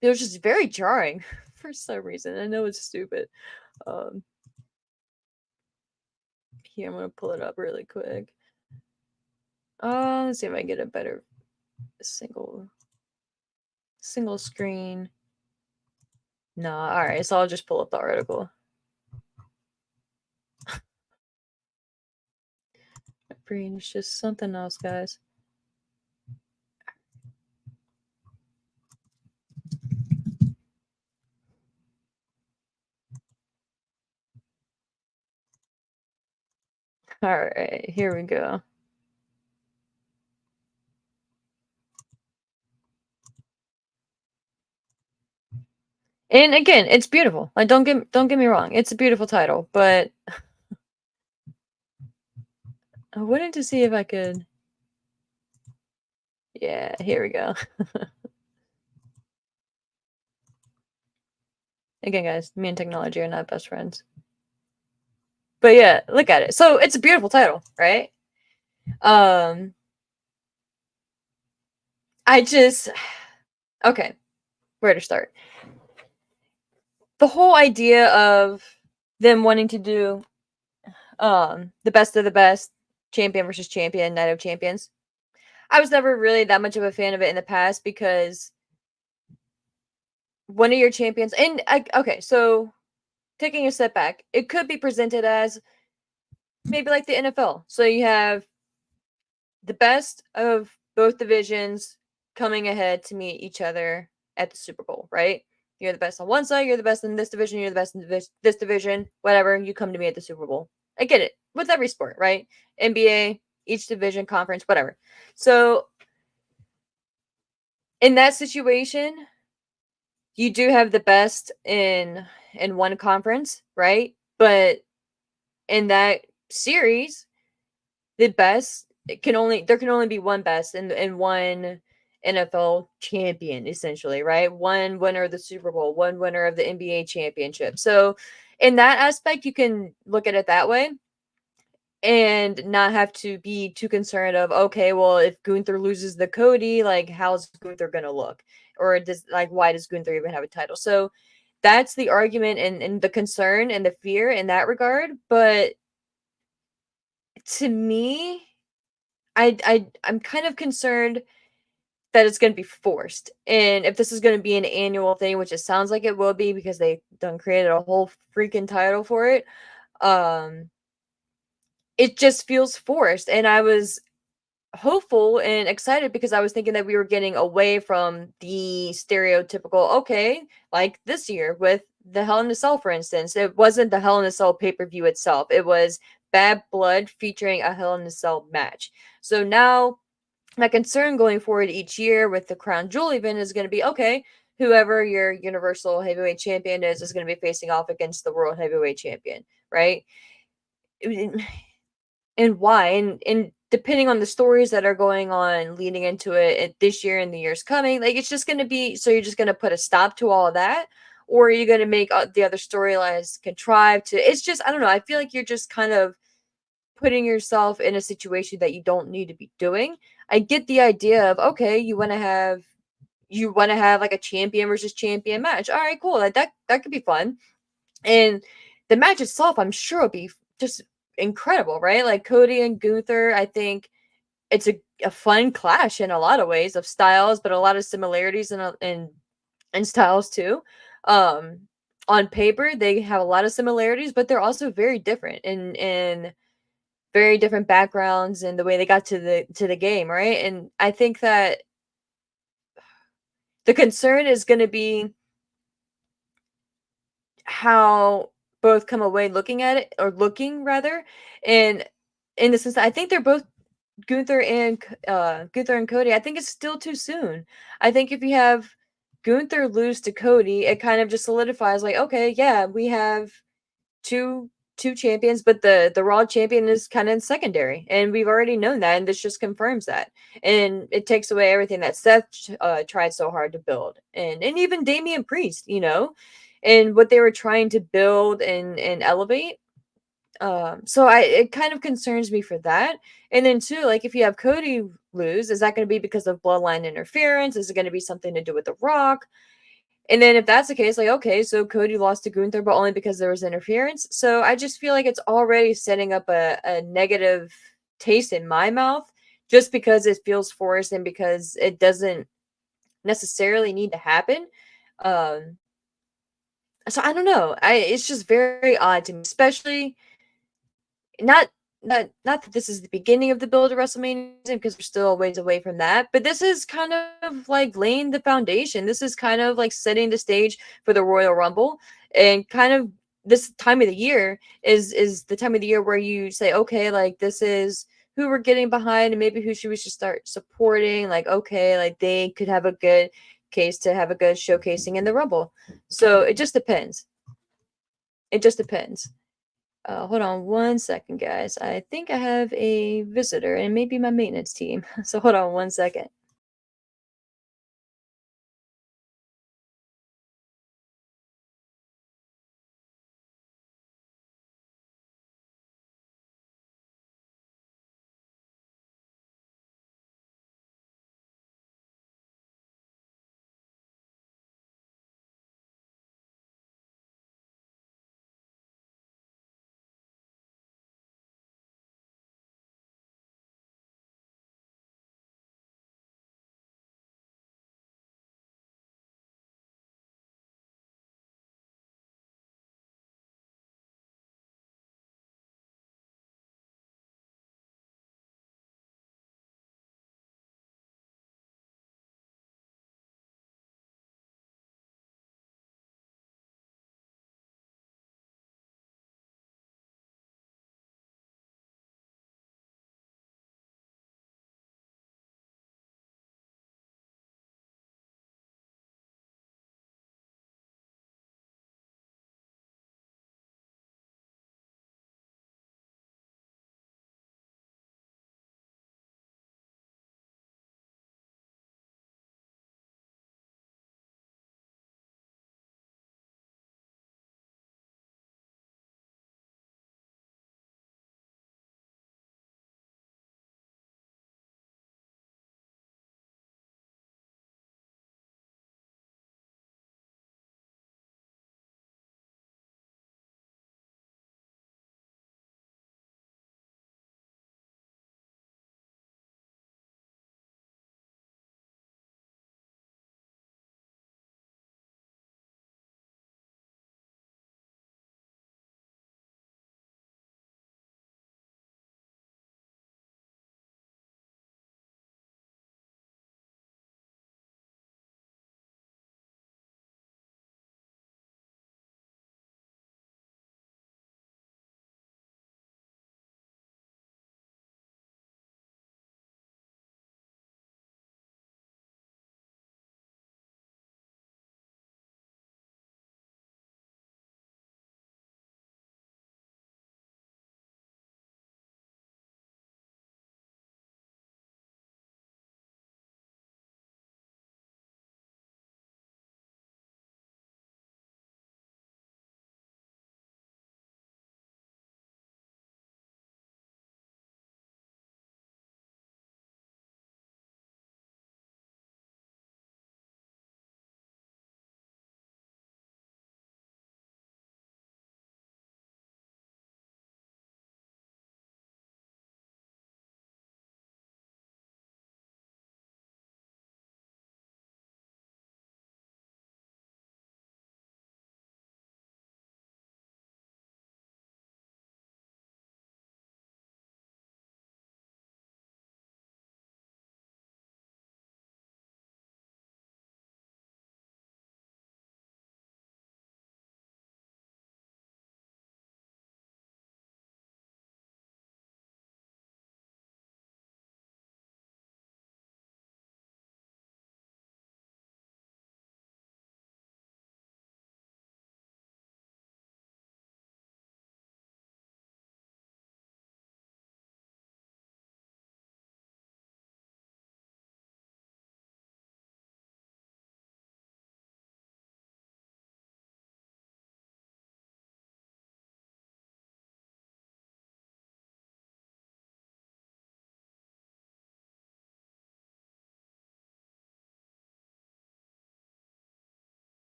it was just very jarring for some reason. I know it's stupid. Um, Here I'm gonna pull it up really quick. Let's see if I can get a better single screen. No, all right. So I'll just pull up the article. My brain is just something else, guys. All right, here we go. And again, it's beautiful. Like, don't get me wrong, it's a beautiful title, but I wanted to see if I could. Yeah, here we go. Again, guys, me and technology are not best friends. But yeah, look at it. So it's a beautiful title, right? Um, I just okay, where to start? The whole idea of them wanting to do the best of the best, champion versus champion, night of champions. I was never really that much of a fan of it in the past because one of your champions, and okay, so taking a step back, it could be presented as maybe like the NFL. So you have the best of both divisions coming ahead to meet each other at the Super Bowl, right? You're the best on one side, you're the best in this division, you're the best in this division, whatever, you come to me at the Super Bowl. I get it. With every sport, right? NBA, each division, conference, whatever. So in that situation, you do have the best in one conference, right? But in that series, the best, there can only be one best and one NFL champion, essentially, right? One winner of the Super Bowl, one winner of the NBA championship. So in that aspect, you can look at it that way and not have to be too concerned of, okay, well, if Gunther loses the Cody, like how's Gunther gonna look? Or does, like, why does Gunther even have a title? So that's the argument and the concern and the fear in that regard. But to me, I'm kind of concerned that it's going to be forced. And if this is going to be an annual thing, which it sounds like it will be because they done created a whole freaking title for it, um, it just feels forced. And I was hopeful and excited because I was thinking that we were getting away from the stereotypical, okay, like this year with the Hell in a Cell, for instance. It wasn't the Hell in a Cell pay-per-view itself. It was Bad Blood featuring a Hell in a Cell match. So now my concern going forward each year with the Crown Jewel event is going to be, okay, whoever your Universal Heavyweight Champion is going to be facing off against the World Heavyweight Champion, right? And why? And depending on the stories that are going on leading into this year and the years coming, like it's just going to be, so you're just going to put a stop to all of that, or are you going to make the other storylines contrive to, it's just, I don't know, I feel like you're just kind of putting yourself in a situation that you don't need to be doing. I get the idea of, okay, you want to have like a champion versus champion match. All right, cool. Like that could be fun. And the match itself, I'm sure will be just incredible, right? Like Cody and Gunther, I think it's a fun clash in a lot of ways of styles, but a lot of similarities in styles too. Um, on paper, they have a lot of similarities, but they're also very different in very different backgrounds and the way they got to the game, right? And I think that the concern is going to be how both come away looking at it, or looking rather, and in the sense that I think they're both Gunther and Cody. I think it's still too soon. I think if you have Gunther lose to Cody, it kind of just solidifies like, okay, yeah, we have two two champions, but the Raw champion is kind of secondary, and we've already known that, and this just confirms that, and it takes away everything that Seth tried so hard to build, and even Damian Priest, and what they were trying to build and elevate. So it kind of concerns me for that. And then too, like if you have Cody lose, is that going to be because of bloodline interference? Is it going to be something to do with The Rock? And then if that's the case, like, okay, so Cody lost to Gunther, but only because there was interference. So I just feel like it's already setting up a negative taste in my mouth just because it feels forced and because it doesn't necessarily need to happen. Um, so I don't know. It's just very odd to me, especially not not that this is the beginning of the build of WrestleMania because we're still a ways away from that, but this is kind of like laying the foundation. This is kind of like setting the stage for the Royal Rumble, and kind of this time of the year is the time of the year where you say, okay, like this is who we're getting behind, and maybe who should we should start supporting. Like, okay, like they could have a good case to have a good showcasing in the Rumble. So it just depends. It just depends. Hold on one second, guys. I think I have a visitor and maybe my maintenance team. So hold on one second.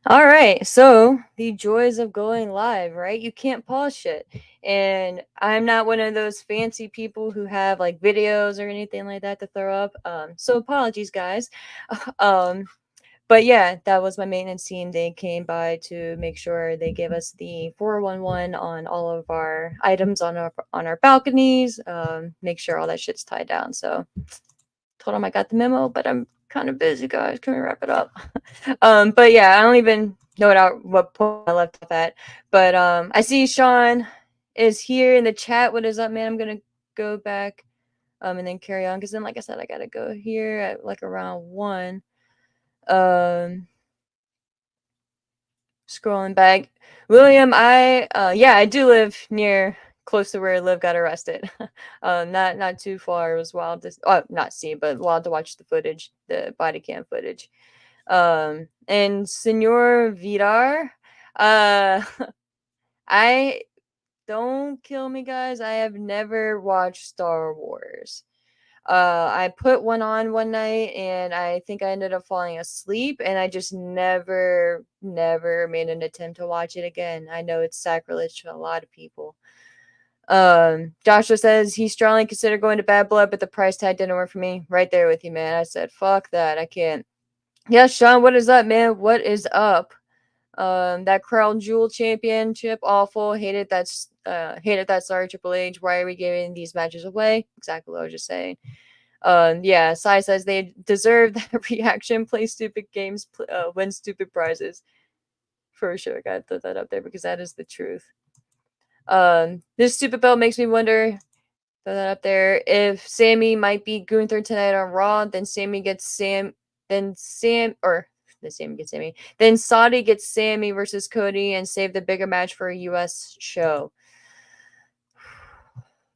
All right, so the joys of going live, right? You can't pause shit. And I'm not one of those fancy people who have like videos or anything like that to throw up. So apologies, guys. um, but yeah, that was my maintenance team. They came by to make sure they gave us the 411 on all of our items on our balconies. Make sure all that shit's tied down. So told them I got the memo, but I'm kind of busy, guys. Can we wrap it up? But yeah, I don't even know what point I left off at. But I see Sean is here in the chat. What is up, man? I'm gonna go back and then carry on because then, like I said, I gotta go here at like around 1. Um, Scrolling back, William. Yeah, I do live near close to where Liv got arrested. Not too far. It was wild to not see, but wild to watch the footage, the body cam footage. And Senor Vidar, uh, I don't kill me, guys. I have never watched Star Wars. I put one on one night and I think I ended up falling asleep and I just never made an attempt to watch it again. I know it's sacrilege to a lot of people. Joshua says he strongly considered going to Bad Blood, but the price tag didn't work for me. Right there with you, man. I said, fuck that. I can't. Yeah, Sean, what is up, man? What is up? That Crown Jewel Championship, awful. Hated that. Sorry, Triple H. Why are we giving these matches away? Exactly what I was just saying. Yeah, Sai says they deserve that reaction. Play stupid games, win stupid prizes. For sure, gotta throw that up there because that is the truth. This stupid belt makes me wonder. Throw that up there. If Sammy might beat Gunther tonight on Raw, then Sammy gets Sam. Then Sam or then Sammy gets Sammy. Then Saudi gets Sammy versus Cody and save the bigger match for a U.S. show.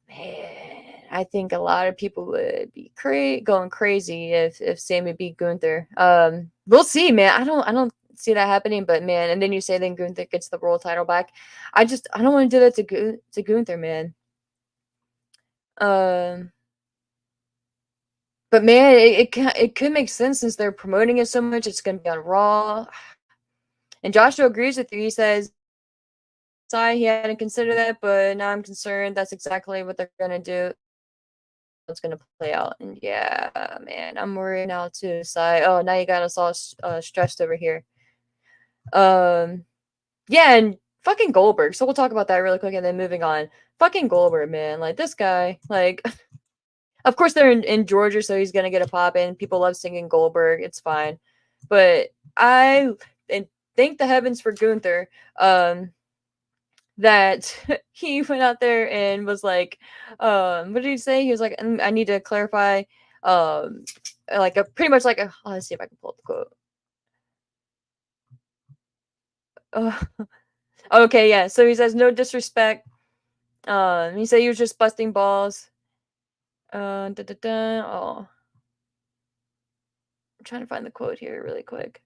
Man, I think a lot of people would be going crazy if Sammy beat Gunther. We'll see, man. I don't see that happening, but man, and then you say then Gunther gets the world title back. I don't want to do that to Gunther, man. Um, but man, it could make sense since they're promoting it so much. It's gonna be on Raw, and Joshua agrees with you. He says, "Sorry, he hadn't considered that, but now I'm concerned. That's exactly what they're gonna do. It's gonna play out." And yeah, man, I'm worried now too. Sai, oh, now you got us all stressed over here. Um, yeah, and fucking Goldberg. So we'll talk about that really quick, and then moving on. Fucking Goldberg, man, like this guy, like. Of course, they're in Georgia, so he's gonna get a pop in. People love singing Goldberg; it's fine. But I and thank the heavens for Gunther that he went out there and was like, what did he say? He was like, I need to clarify, like a pretty much like a. Oh, let's see if I can pull up the quote. Okay, yeah. So he says, no disrespect. He said he was just busting balls. Oh, I'm trying to find the quote here really quick.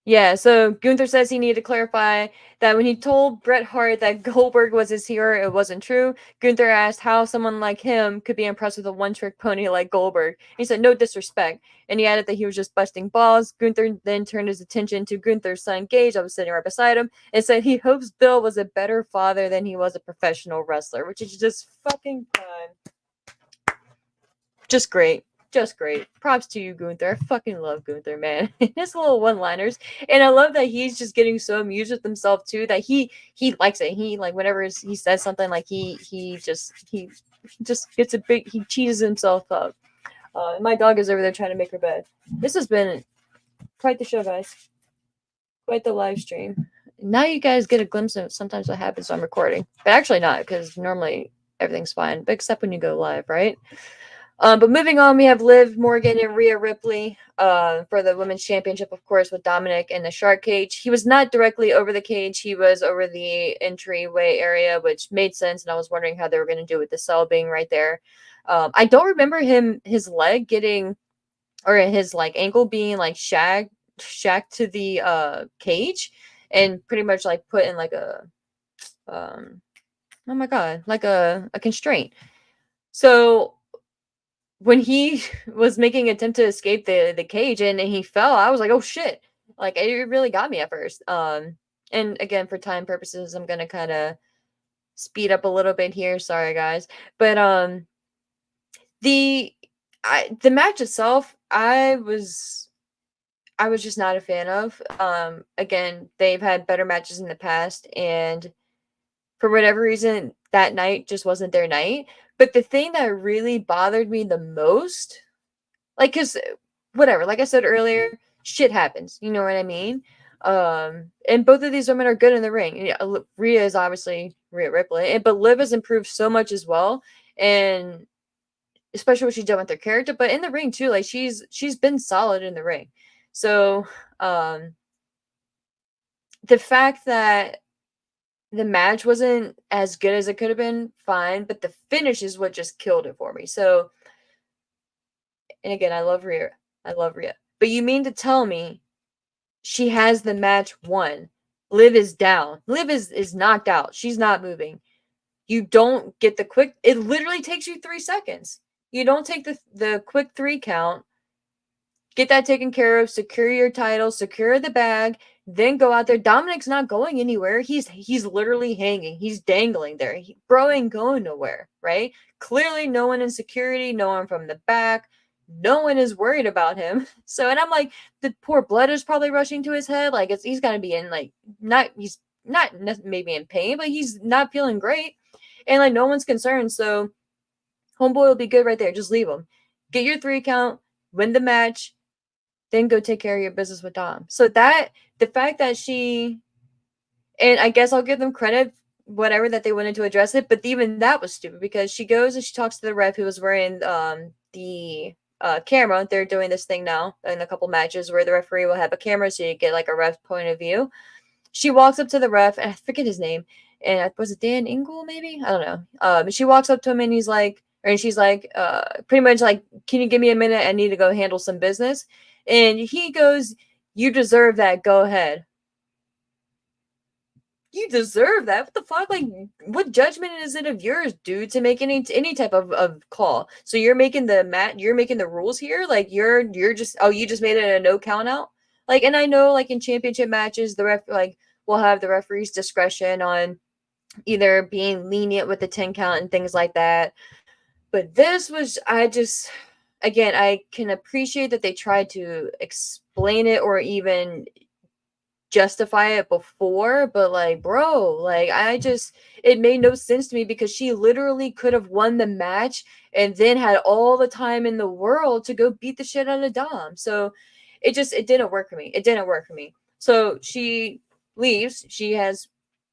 Yeah, so Gunther says he needed to clarify that when he told Bret Hart that Goldberg was his hero, it wasn't true. Gunther asked how someone like him could be impressed with a one-trick pony like Goldberg. He said, no disrespect. And he added that he was just busting balls. Gunther then turned his attention to Gunther's son, Gage, that was sitting right beside him, and said he hopes Bill was a better father than he was a professional wrestler, which is just fucking fun. Just great. Just great. Props to you, Gunther. I fucking love Gunther, man. His little one-liners. And I love that he's just getting so amused with himself too that he likes it. He like whenever he says something like he just gets a big he cheeses himself up. My dog is over there trying to make her bed. This has been quite the show, guys. Quite the live stream. Now you guys get a glimpse of sometimes what happens when I'm recording. But actually not, because normally everything's fine. But except when you go live, right? But moving on, we have Liv Morgan and Rhea Ripley for the women's championship, of course, with Dominic in the shark cage. He was not directly over the cage. He was over the entryway area, which made sense. And I was wondering how they were going to do with the cell being right there. I don't remember his leg getting, or his like ankle being like shacked to the cage and pretty much like put in like a, oh my God, like a constraint. So when he was making an attempt to escape the cage and he fell, I was like, oh shit. Like it really got me at first. And again, for time purposes, I'm gonna kind of speed up a little bit here. Sorry guys. But the the match itself, I was just not a fan of. Again, they've had better matches in the past, and for whatever reason, that night just wasn't their night. But the thing that really bothered me the most, like, cause whatever, like I said earlier, shit happens. You know what I mean? And both of these women are good in the ring. Yeah, Rhea is obviously Rhea Ripley, but Liv has improved so much as well, and especially what she's done with her character, but in the ring too, like she's been solid in the ring. So um the fact that the match wasn't as good as it could have been, fine, but the finish is what just killed it for me. So, and again, I love Rhea. I love Rhea. But you mean to tell me she has the match won? Liv is down. Liv is knocked out. She's not moving. You don't get the quick. It literally takes you 3 seconds. You don't take the quick 3 count. Get that taken care of, secure your title, secure the bag, then go out there. Dominic's not going anywhere. He's literally hanging. He's dangling there. Bro ain't going nowhere, right? Clearly no one in security, no one from the back. No one is worried about him. So, and I'm like, the poor blood is probably rushing to his head. Like he's got to be in like he's not maybe in pain, but he's not feeling great. And like no one's concerned. So homeboy will be good right there. Just leave him. Get your 3 count, win the match, then go take care of your business with Dom. So that the fact that she, and I guess I'll give them credit, whatever that they wanted to address it, but even that was stupid because she goes and she talks to the ref who was wearing the camera. They're doing this thing now in a couple matches where the referee will have a camera so you get like a ref point of view. She walks up to the ref, and I forget his name, and was it Dan Ingle maybe? I don't know. She walks up to him and he's like, or she's like, pretty much like, can you give me a minute? I need to go handle some business. And he goes, you deserve that. Go ahead. You deserve that. What the fuck? Like, what judgment is it of yours, dude, to make any type of call? So you're making you're making the rules here. Like you're just you just made it a no count out. Like, and I know like in championship matches, the ref like will have the referee's discretion on either being lenient with the 10 count and things like that. But this was I just again I can appreciate that they tried to explain it or even justify it before, but like bro, like it made no sense to me because she literally could have won the match and then had all the time in the world to go beat the shit out of Dom. So it didn't work for me. It didn't work for me. So she leaves. She has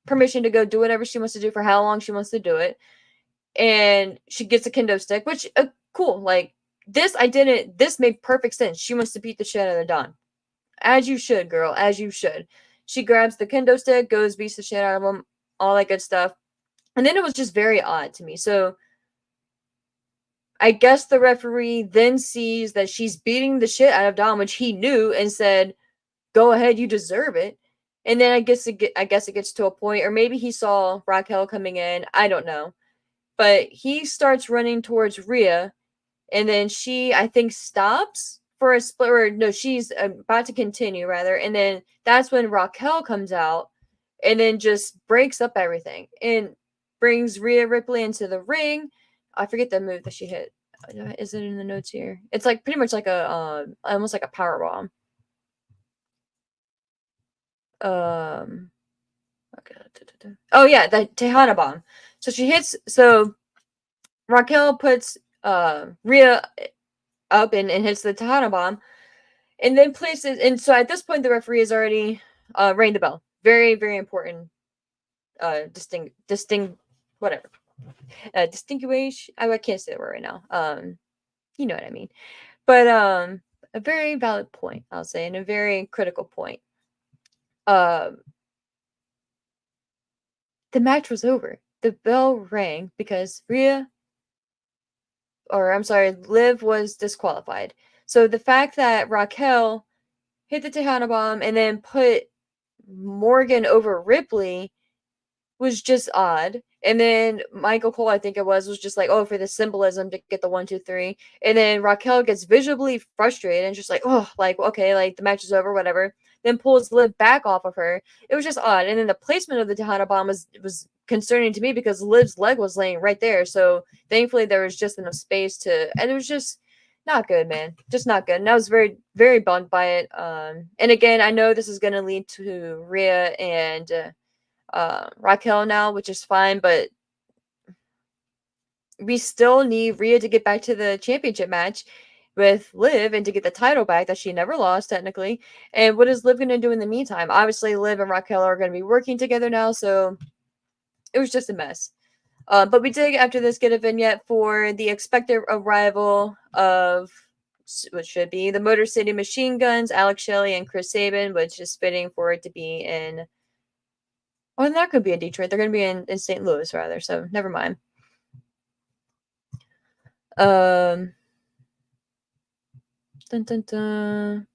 permission to go do whatever she wants to do for how long she wants to do it. And she gets a kendo stick, which cool. Like this made perfect sense. She wants to beat the shit out of Dom. As you should, girl. As you should. She grabs the kendo stick, goes, beats the shit out of him, all that good stuff. And then it was just very odd to me. So I guess the referee then sees that she's beating the shit out of Dom, which he knew, and said, "Go ahead, you deserve it." And then I guess it gets to a point, or maybe he saw Raquel coming in. I don't know, but he starts running towards Rhea, and then she, I think, stops for a split, or no, she's about to continue rather, and then that's when Raquel comes out and then just breaks up everything and brings Rhea Ripley into the ring. I forget the move that she hit. Is it in the notes here? It's like pretty much like a almost like a power bomb. Okay. Oh yeah, the Tejana bomb. So she hits. So Raquel puts Rhea up and hits the Tejana bomb, and then places. And so at this point, the referee has already rang the bell. Very, very important. Whatever. Distinguish. I can't say the word right now. You know what I mean. But a very valid point, I'll say, and a very critical point. The match was over. The bell rang because Liv was disqualified. So the fact that Raquel hit the Tejana bomb and then put Morgan over Ripley was just odd. And then Michael Cole, I think it was just like, oh, for the symbolism to get the 1, 2, 3. And then Raquel gets visibly frustrated and just like, oh, like, okay, like the match is over, whatever. Then pulls Liv back off of her. It was just odd. And then the placement of the Tejana bomb was concerning to me because Liv's leg was laying right there. So thankfully there was just enough space to, and it was just not good, man. Just not good. And I was very, very bummed by it. And again, I know this is going to lead to Rhea and Raquel now, which is fine, but we still need Rhea to get back to the championship match with Liv and to get the title back that she never lost, technically. And what is Liv going to do in the meantime? Obviously, Liv and Raquel are going to be working together now, so it was just a mess. But we did, after this, get a vignette for the expected arrival of what should be the Motor City Machine Guns, Alex Shelley, and Chris Sabin, which is fitting for it to be in. Oh, and that could be in Detroit. They're going to be in St. Louis, rather, so never mind. Dun, dun, dun.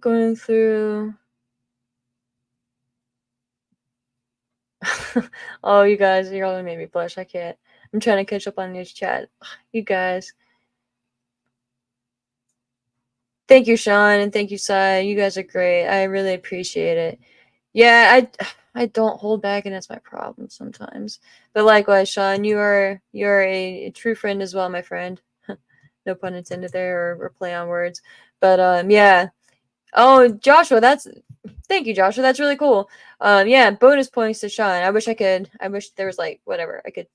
Going through. Oh, you guys, you're all gonna make me blush. I can't. I'm trying to catch up on this chat. You guys. Thank you, Sean, and thank you, Sai. You guys are great. I really appreciate it. Yeah, I don't hold back, and that's my problem sometimes. But likewise, Sean, you're a true friend as well, my friend. No pun intended there, or play on words. But yeah. Oh, Joshua, thank you, Joshua. That's really cool. Yeah, bonus points to Sean. I wish there was like whatever. I could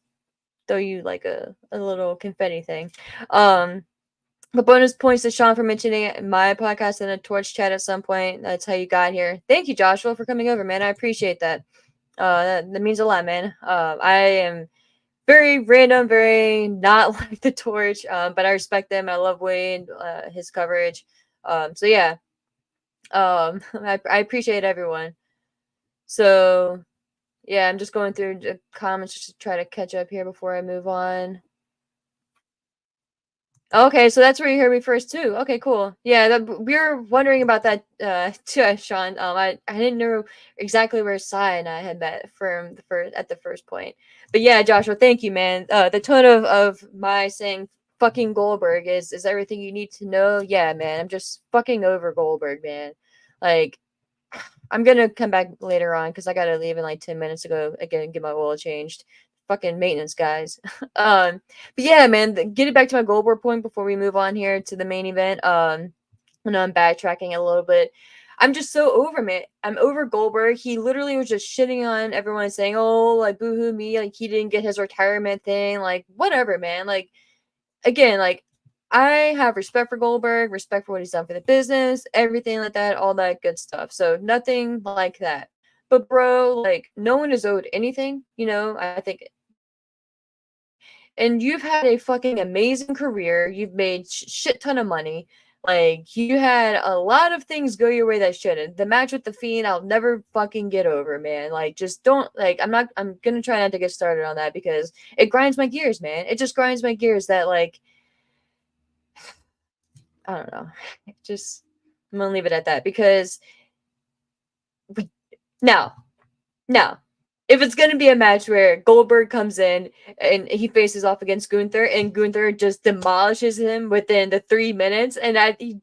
throw you like a little confetti thing. But bonus points to Sean for mentioning my podcast in a Torch chat at some point. That's how you got here. Thank you, Joshua, for coming over, man. I appreciate that. That means a lot, man. I am very random, very not like the Torch, but I respect them. I love Wade, his coverage. So yeah, I appreciate everyone. So yeah, I'm just going through the comments just to try to catch up here before I move on. Okay, so that's where you heard me first too. Okay, cool. Yeah, we were wondering about that too, Sean. I didn't know exactly where Sai and I had met from the first point. But yeah, Joshua, thank you, man. The tone of my saying fucking Goldberg is everything you need to know. Yeah, man, I'm just fucking over Goldberg, man. Like, I'm gonna come back later on because I gotta leave in like 10 minutes to go again get my oil changed. Fucking maintenance guys. But yeah, man, getting back to my Goldberg point before we move on here to the main event. I know I'm backtracking a little bit. I'm just so over it. I'm over Goldberg. He literally was just shitting on everyone, saying, "Oh, like boohoo me, like he didn't get his retirement thing, like whatever, man." Like again, like I have respect for Goldberg, respect for what he's done for the business, everything like that, all that good stuff. So nothing like that. But bro, like no one is owed anything, I think. And you've had a fucking amazing career. You've made shit ton of money. Like you had a lot of things go your way that shouldn't. The match with the Fiend, I'll never fucking get over, man. Like just don't like. I'm gonna try not to get started on that because it grinds my gears, man. It just grinds my gears that like I don't know. Just I'm gonna leave it at that because we, now, now, if it's gonna be a match where Goldberg comes in and he faces off against Gunther and Gunther just demolishes him within the 3 minutes, and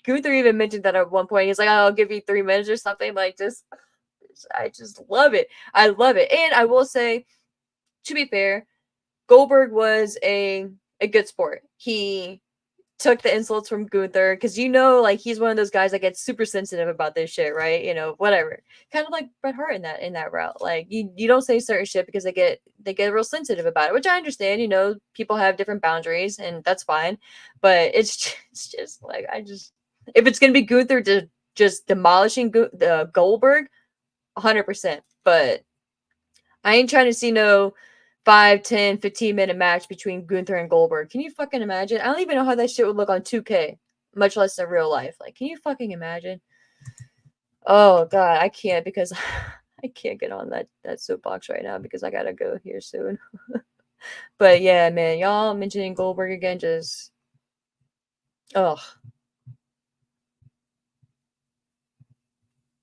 Gunther even mentioned that at one point. He's like, "I'll give you 3 minutes or something." Like, I just love it. I love it, and I will say, to be fair, Goldberg was a good sport. He took the insults from Gunther because like he's one of those guys that gets super sensitive about this shit, right? Whatever. Kind of like Bret Hart in that route. Like you don't say certain shit because they get real sensitive about it, which I understand. People have different boundaries and that's fine. But it's just like if it's gonna be Gunther just demolishing the Goldberg, 100%. But I ain't trying to see no 5, 10, 15-minute match between Gunther and Goldberg. Can you fucking imagine? I don't even know how that shit would look on 2K, much less in real life. Like, can you fucking imagine? Oh god, I can't because I can't get on that soapbox right now because I gotta go here soon. But yeah, man, y'all mentioning Goldberg again, just ugh.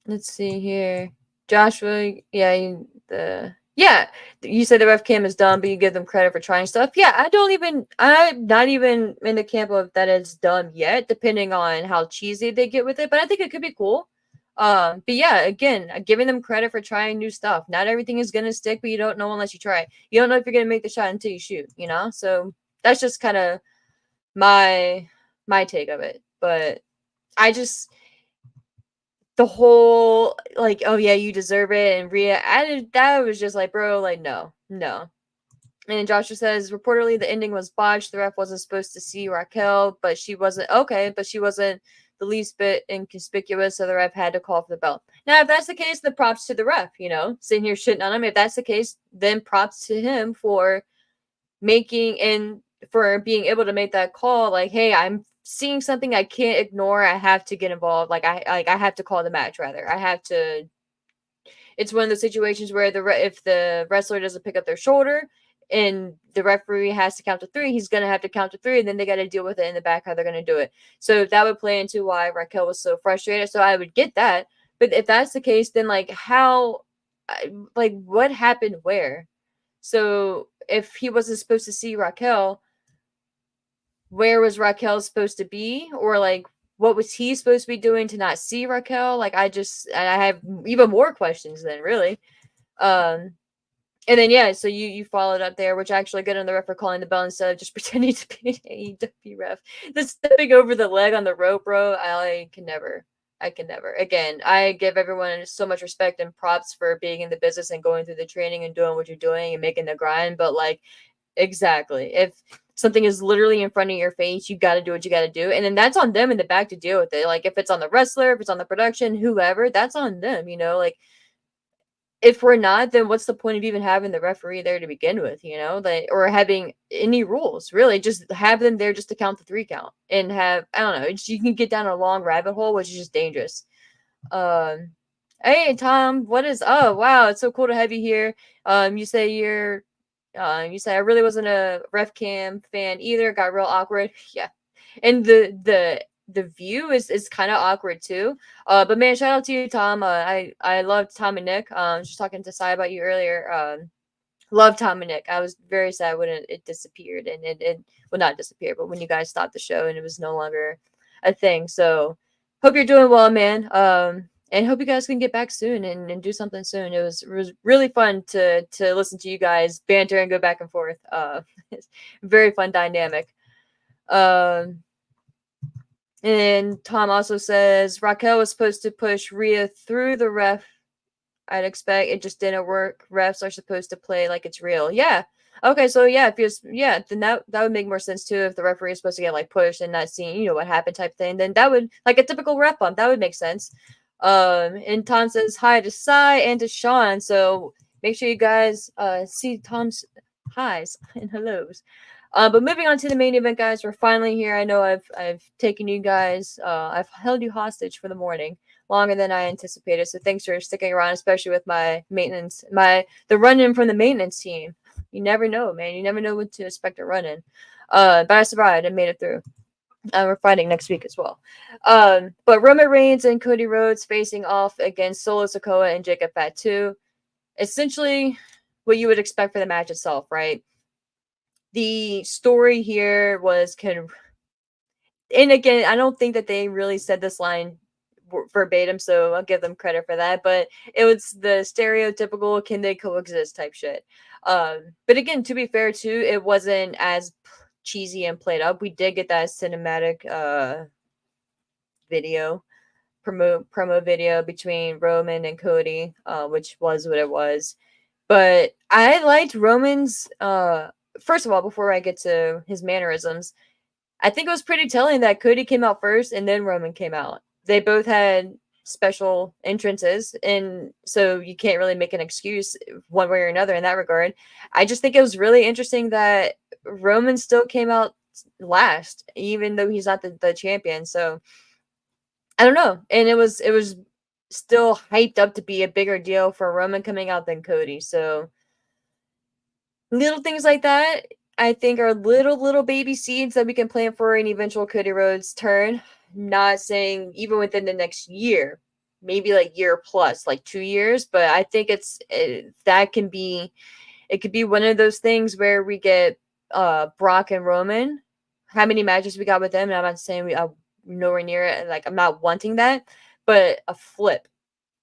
Let's see here. Joshua, yeah, you said the ref cam is dumb, but you give them credit for trying stuff. Yeah, I'm not even in the camp of that it's dumb yet, depending on how cheesy they get with it. But I think it could be cool. But yeah, again, giving them credit for trying new stuff. Not everything is gonna stick, but you don't know unless you try. You don't know if you're gonna make the shot until you shoot. So that's just kind of my my take of it. But I just the whole like, oh yeah, you deserve it, and Rhea added that was just like, bro, like no, no. And then Joshua says reportedly the ending was botched. The ref wasn't supposed to see Raquel, but she wasn't the least bit inconspicuous, so the ref had to call for the bell. Now, if that's the case, then props to the ref. Sitting here shitting on him. If that's the case, then props to him for making and for being able to make that call. Like, hey, I'm seeing something I can't ignore. I have to get involved. I have to call the match. Rather, I have to. It's one of those situations where if the wrestler doesn't pick up their shoulder and the referee has to count to three, he's gonna have to count to three, and then they got to deal with it in the back how they're gonna do it. So that would play into why Raquel was so frustrated. So I would get that, but if that's the case, then like how, like what happened where? So if he wasn't supposed to see Raquel, where was Raquel supposed to be? Or like what was he supposed to be doing to not see Raquel? Like I have even more questions then, really. Um and then yeah, so you followed up there, which actually good on the ref for calling the bell instead of just pretending to be an AEW ref. The stepping over the leg on the rope, bro, I can never. I can never. Again, I give everyone so much respect and props for being in the business and going through the training and doing what you're doing and making the grind. But like, exactly, if something is literally in front of your face, you got to do what you got to do, and then that's on them in the back to deal with it. Like if it's on the wrestler, if it's on the production, whoever, that's on them. Like if we're not, then what's the point of even having the referee there to begin with, or having any rules, really? Just have them there just to count the three count and have, I don't know, you can get down a long rabbit hole, which is just dangerous. Um, hey, Tom, oh, wow, it's so cool to have you here. You say I really wasn't a ref cam fan either, got real awkward. Yeah. And the view is kind of awkward too. But man, shout out to you, Tom. I loved Tom and Nick. Just talking to Sai about you earlier. Love Tom and Nick. I was very sad when it disappeared, and it well, not disappeared, but when you guys stopped the show and it was no longer a thing. So hope you're doing well, man. And hope you guys can get back soon and do something soon. It was really fun to listen to you guys banter and go back and forth. It's very fun dynamic. Um, and Tom also says Raquel was supposed to push Rhea through the ref. I'd expect it just didn't work. Refs are supposed to play like it's real. Yeah. Okay, so yeah, then that would make more sense too if the referee is supposed to get like pushed and not seeing, what happened type thing. Then that would like a typical ref bump. That would make sense. And Tom says hi to Sai and to Sean. So make sure you guys see Tom's highs and hellos. But moving on to the main event, guys, we're finally here. I know I've taken you guys, I've held you hostage for the morning longer than I anticipated. So thanks for sticking around, especially with my maintenance, the run-in from the maintenance team. You never know, man. You never know what to expect a run-in. But I survived and made it through. We're fighting next week as well. But Roman Reigns and Cody Rhodes facing off against Solo Sikoa and Jacob Fatu. Essentially what you would expect for the match itself, right? The story here was and again, I don't think that they really said this line verbatim, so I'll give them credit for that. But it was the stereotypical "can they coexist" type shit. But again, to be fair too, it wasn't as cheesy and played up. We did get that cinematic video promo video between Roman and Cody, which was what it was. But I liked Roman's first of all, before I get to his mannerisms, I think it was pretty telling that Cody came out first and then Roman came out. They both had special entrances, and so you can't really make an excuse one way or another in that regard. I just think it was really interesting that Roman still came out last, even though he's not the champion. So I don't know. And it was still hyped up to be a bigger deal for Roman coming out than Cody. So little things like that, I think, are little baby seeds that we can plant for an eventual Cody Rhodes turn. Not saying even within the next year, maybe like year plus, like 2 years. But I think that can be, it could be one of those things where we get Brock and Roman. How many matches we got with them? And I'm not saying we are nowhere near it. Like, I'm not wanting that, but a flip.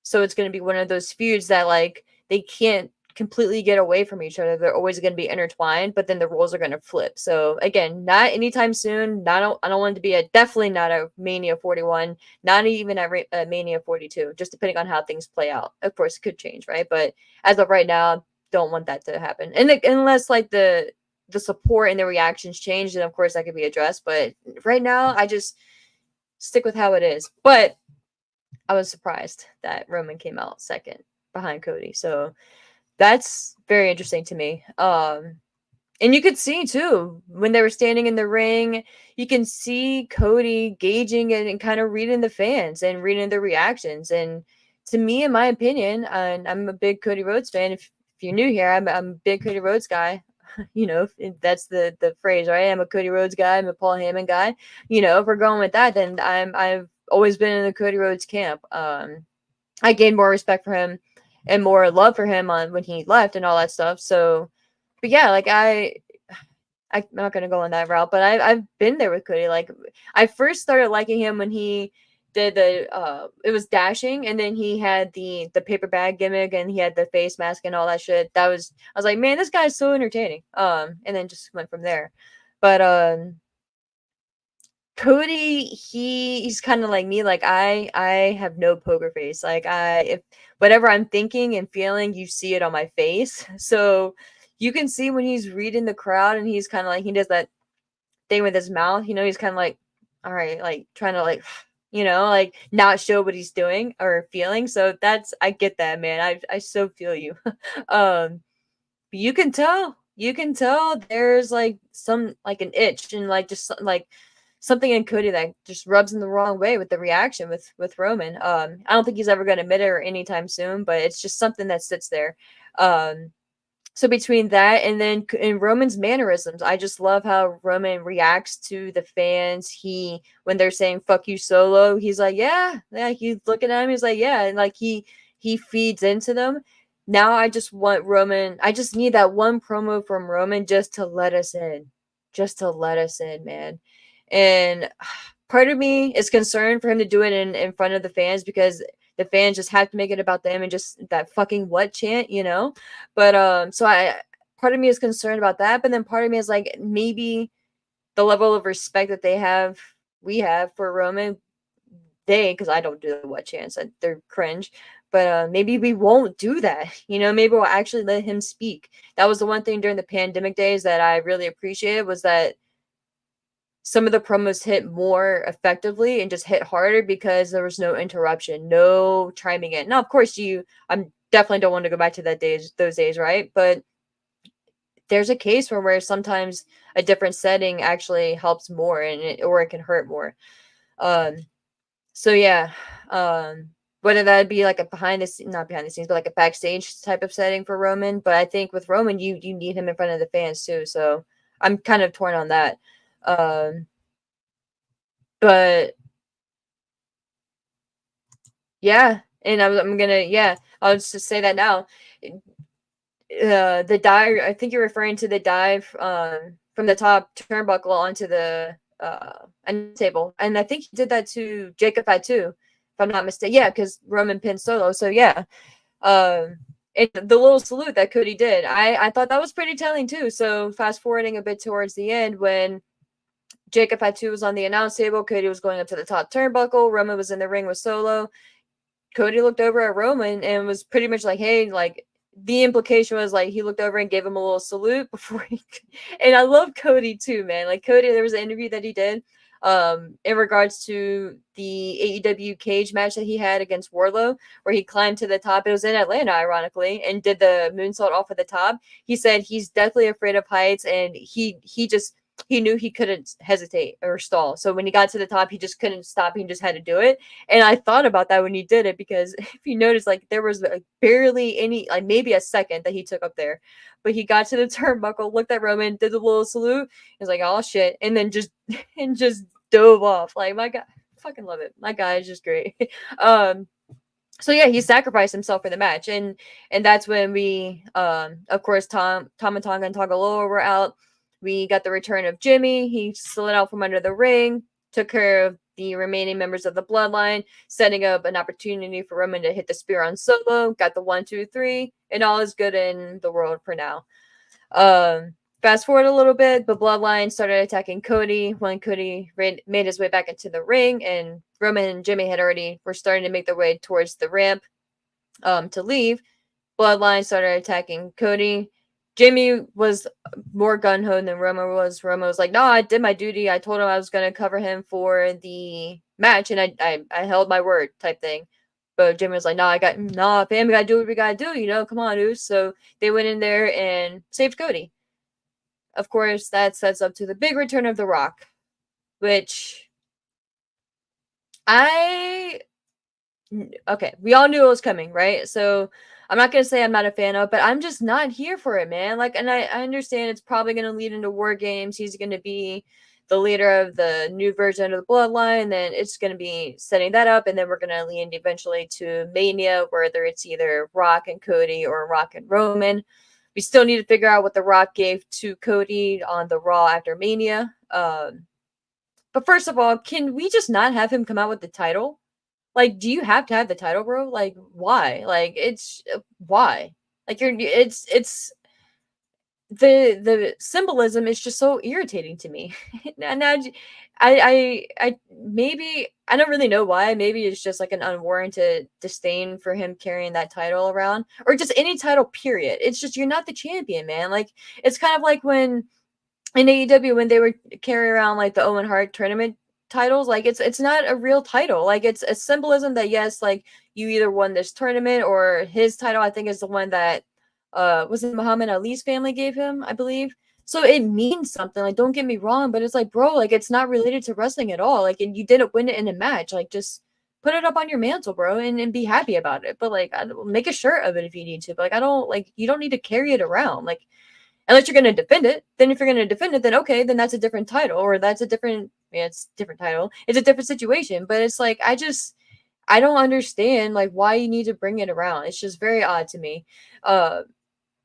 So it's going to be one of those feuds that like they can't completely get away from each other. They're always going to be intertwined, but then the roles are going to flip. So again, not anytime soon. Not I don't want it to be a, definitely not a Mania 41, not even at Mania 42. Just depending on how things play out. Of course, it could change, right? But as of right now, don't want that to happen. And unless like the support and the reactions change, then of course that could be addressed. But right now, I just stick with how it is. But I was surprised that Roman came out second behind Cody. So that's very interesting to me. And you could see too when they were standing in the ring, you can see Cody gauging it and kind of reading the fans and reading the reactions. And to me, in my opinion, and I'm a big Cody Rhodes fan. If you're new here, I'm a big Cody Rhodes guy. You know, that's the phrase, right? I'm a Cody Rhodes guy. I'm a Paul Heyman guy. You know, if we're going with that, then I've always been in the Cody Rhodes camp. I gained more respect for him and more love for him on when he left and all that stuff. So, but yeah, like I'm not gonna go on that route, but I've been there with Cody. Like, I first started liking him when he did it was dashing, and then he had the paper bag gimmick, and he had the face mask and all that shit. I was like, man, this guy's so entertaining. And then just went from there. But Cody, he's kind of like me. Like, I have no poker face. Like, if whatever I'm thinking and feeling, you see it on my face. So you can see when he's reading the crowd, and he's kind of like, he does that thing with his mouth. You know, he's kind of like, all right, like trying to like, you know, like not show what he's doing or feeling. So I get that, man. I so feel you. um, you can tell there's like some like an itch and like just like something in Cody that just rubs in the wrong way with the reaction with Roman. I don't think he's ever going to admit it or anytime soon, but it's just something that sits there. Um, so between that and then in Roman's mannerisms, I just love how Roman reacts to the fans. When they're saying "fuck you, Solo," he's like, "Yeah, yeah." He's looking at him. He's like, "Yeah," and like he feeds into them. Now I just want Roman. I just need that one promo from Roman just to let us in, man. And part of me is concerned for him to do it in front of the fans because the fans just have to make it about them and just that fucking what chant, you know? But so part of me is concerned about that, but then part of me is like maybe the level of respect that we have for Roman, because I don't do the what chants, they're cringe. But maybe we won't do that. You know, maybe we'll actually let him speak. That was the one thing during the pandemic days that I really appreciated, was that some of the promos hit more effectively and just hit harder because there was no interruption, no chiming in. Now, of course, I'm definitely don't want to go back to those days, right? But there's a case where sometimes a different setting actually helps more, or it can hurt more. So yeah, whether that'd be like a not behind the scenes, but like a backstage type of setting for Roman. But I think with Roman, you need him in front of the fans too. So I'm kind of torn on that. But yeah, and I'm gonna, yeah, I'll just say that now. The dive, I think you're referring to the dive from the top turnbuckle onto the end table, and I think he did that to Jacob Fatu, if I'm not mistaken. Yeah, because Roman pinned Solo. So yeah, and the little salute that Cody did, I thought that was pretty telling too. So fast forwarding a bit towards the end, when Jacob Fatu was on the announce table, Cody was going up to the top turnbuckle, Roman was in the ring with Solo. Cody looked over at Roman and was pretty much like, hey, like, the implication was like he looked over and gave him a little salute before and I love Cody too, man. Like, Cody, there was an interview that he did in regards to the AEW cage match that he had against Wardlow, where he climbed to the top. It was in Atlanta, ironically, and did the moonsault off of the top. He said he's definitely afraid of heights, and he knew he couldn't hesitate or stall. So when he got to the top, he just couldn't stop. He just had to do it. And I thought about that when he did it, because if you notice, like, there was like barely any, like maybe a second that he took up there. But he got to the turnbuckle, looked at Roman, did the little salute. He was like, oh shit. And then just dove off. Like, my God, I fucking love it. My guy is just great. So yeah, he sacrificed himself for the match, and that's when we, of course, Tama Tonga and Tagaloa were out. We got the return of Jimmy. He slid out from under the ring, took care of the remaining members of the bloodline, setting up an opportunity for Roman to hit the spear on Solo. Got the 1, 2, 3, and all is good in the world for now. Um, Fast forward a little bit, the Bloodline started attacking Cody when Cody made his way back into the ring, and Roman and Jimmy were starting to make their way towards the ramp to leave. Bloodline started attacking Cody. Jimmy was more gun ho than Roman was. Roman was like, "No, I did my duty. I told him I was going to cover him for the match, and I held my word," type thing. But Jimmy was like, "Nah, fam, we gotta do what we gotta do. Come on, dude." So they went in there and saved Cody. Of course, that sets up to the big return of The Rock, which I okay, we all knew it was coming, right? So I'm not gonna say I'm not a fan of, but I'm just not here for it, man. Like, and I understand it's probably gonna lead into War Games. He's gonna be the leader of the new version of the Bloodline. Then it's gonna be setting that up, and then we're gonna lead eventually to Mania, whether it's either Rock and Cody or Rock and Roman. We still need to figure out what The Rock gave to Cody on the Raw after Mania. But first of all, can we just not have him come out with the title? Like, do you have to have the title, bro? Like, why? Like, it's why? Like, it's the symbolism is just so irritating to me. And I maybe I don't really know why. Maybe it's just like an unwarranted disdain for him carrying that title around, or just any title. Period. It's just you're not the champion, man. Like, it's kind of like when in AEW when they would carry around like the Owen Hart tournament titles, like it's not a real title. Like, it's a symbolism that yes, like you either won this tournament, or his title I think is the one that was it Muhammad Ali's family gave him, I believe. So it means something. Like, don't get me wrong, but it's like, bro, like it's not related to wrestling at all. Like, and you didn't win it in a match. Like, just put it up on your mantle, bro, and be happy about it. But like, make a shirt of it if you need to. But like, I don't like you don't need to carry it around. Like, unless you're going to defend it. Then if you're going to defend it, then okay, then that's a different title, or that's a different, yeah, it's a different title. It's a different situation. But it's like, I don't understand like why you need to bring it around. It's just very odd to me. Uh,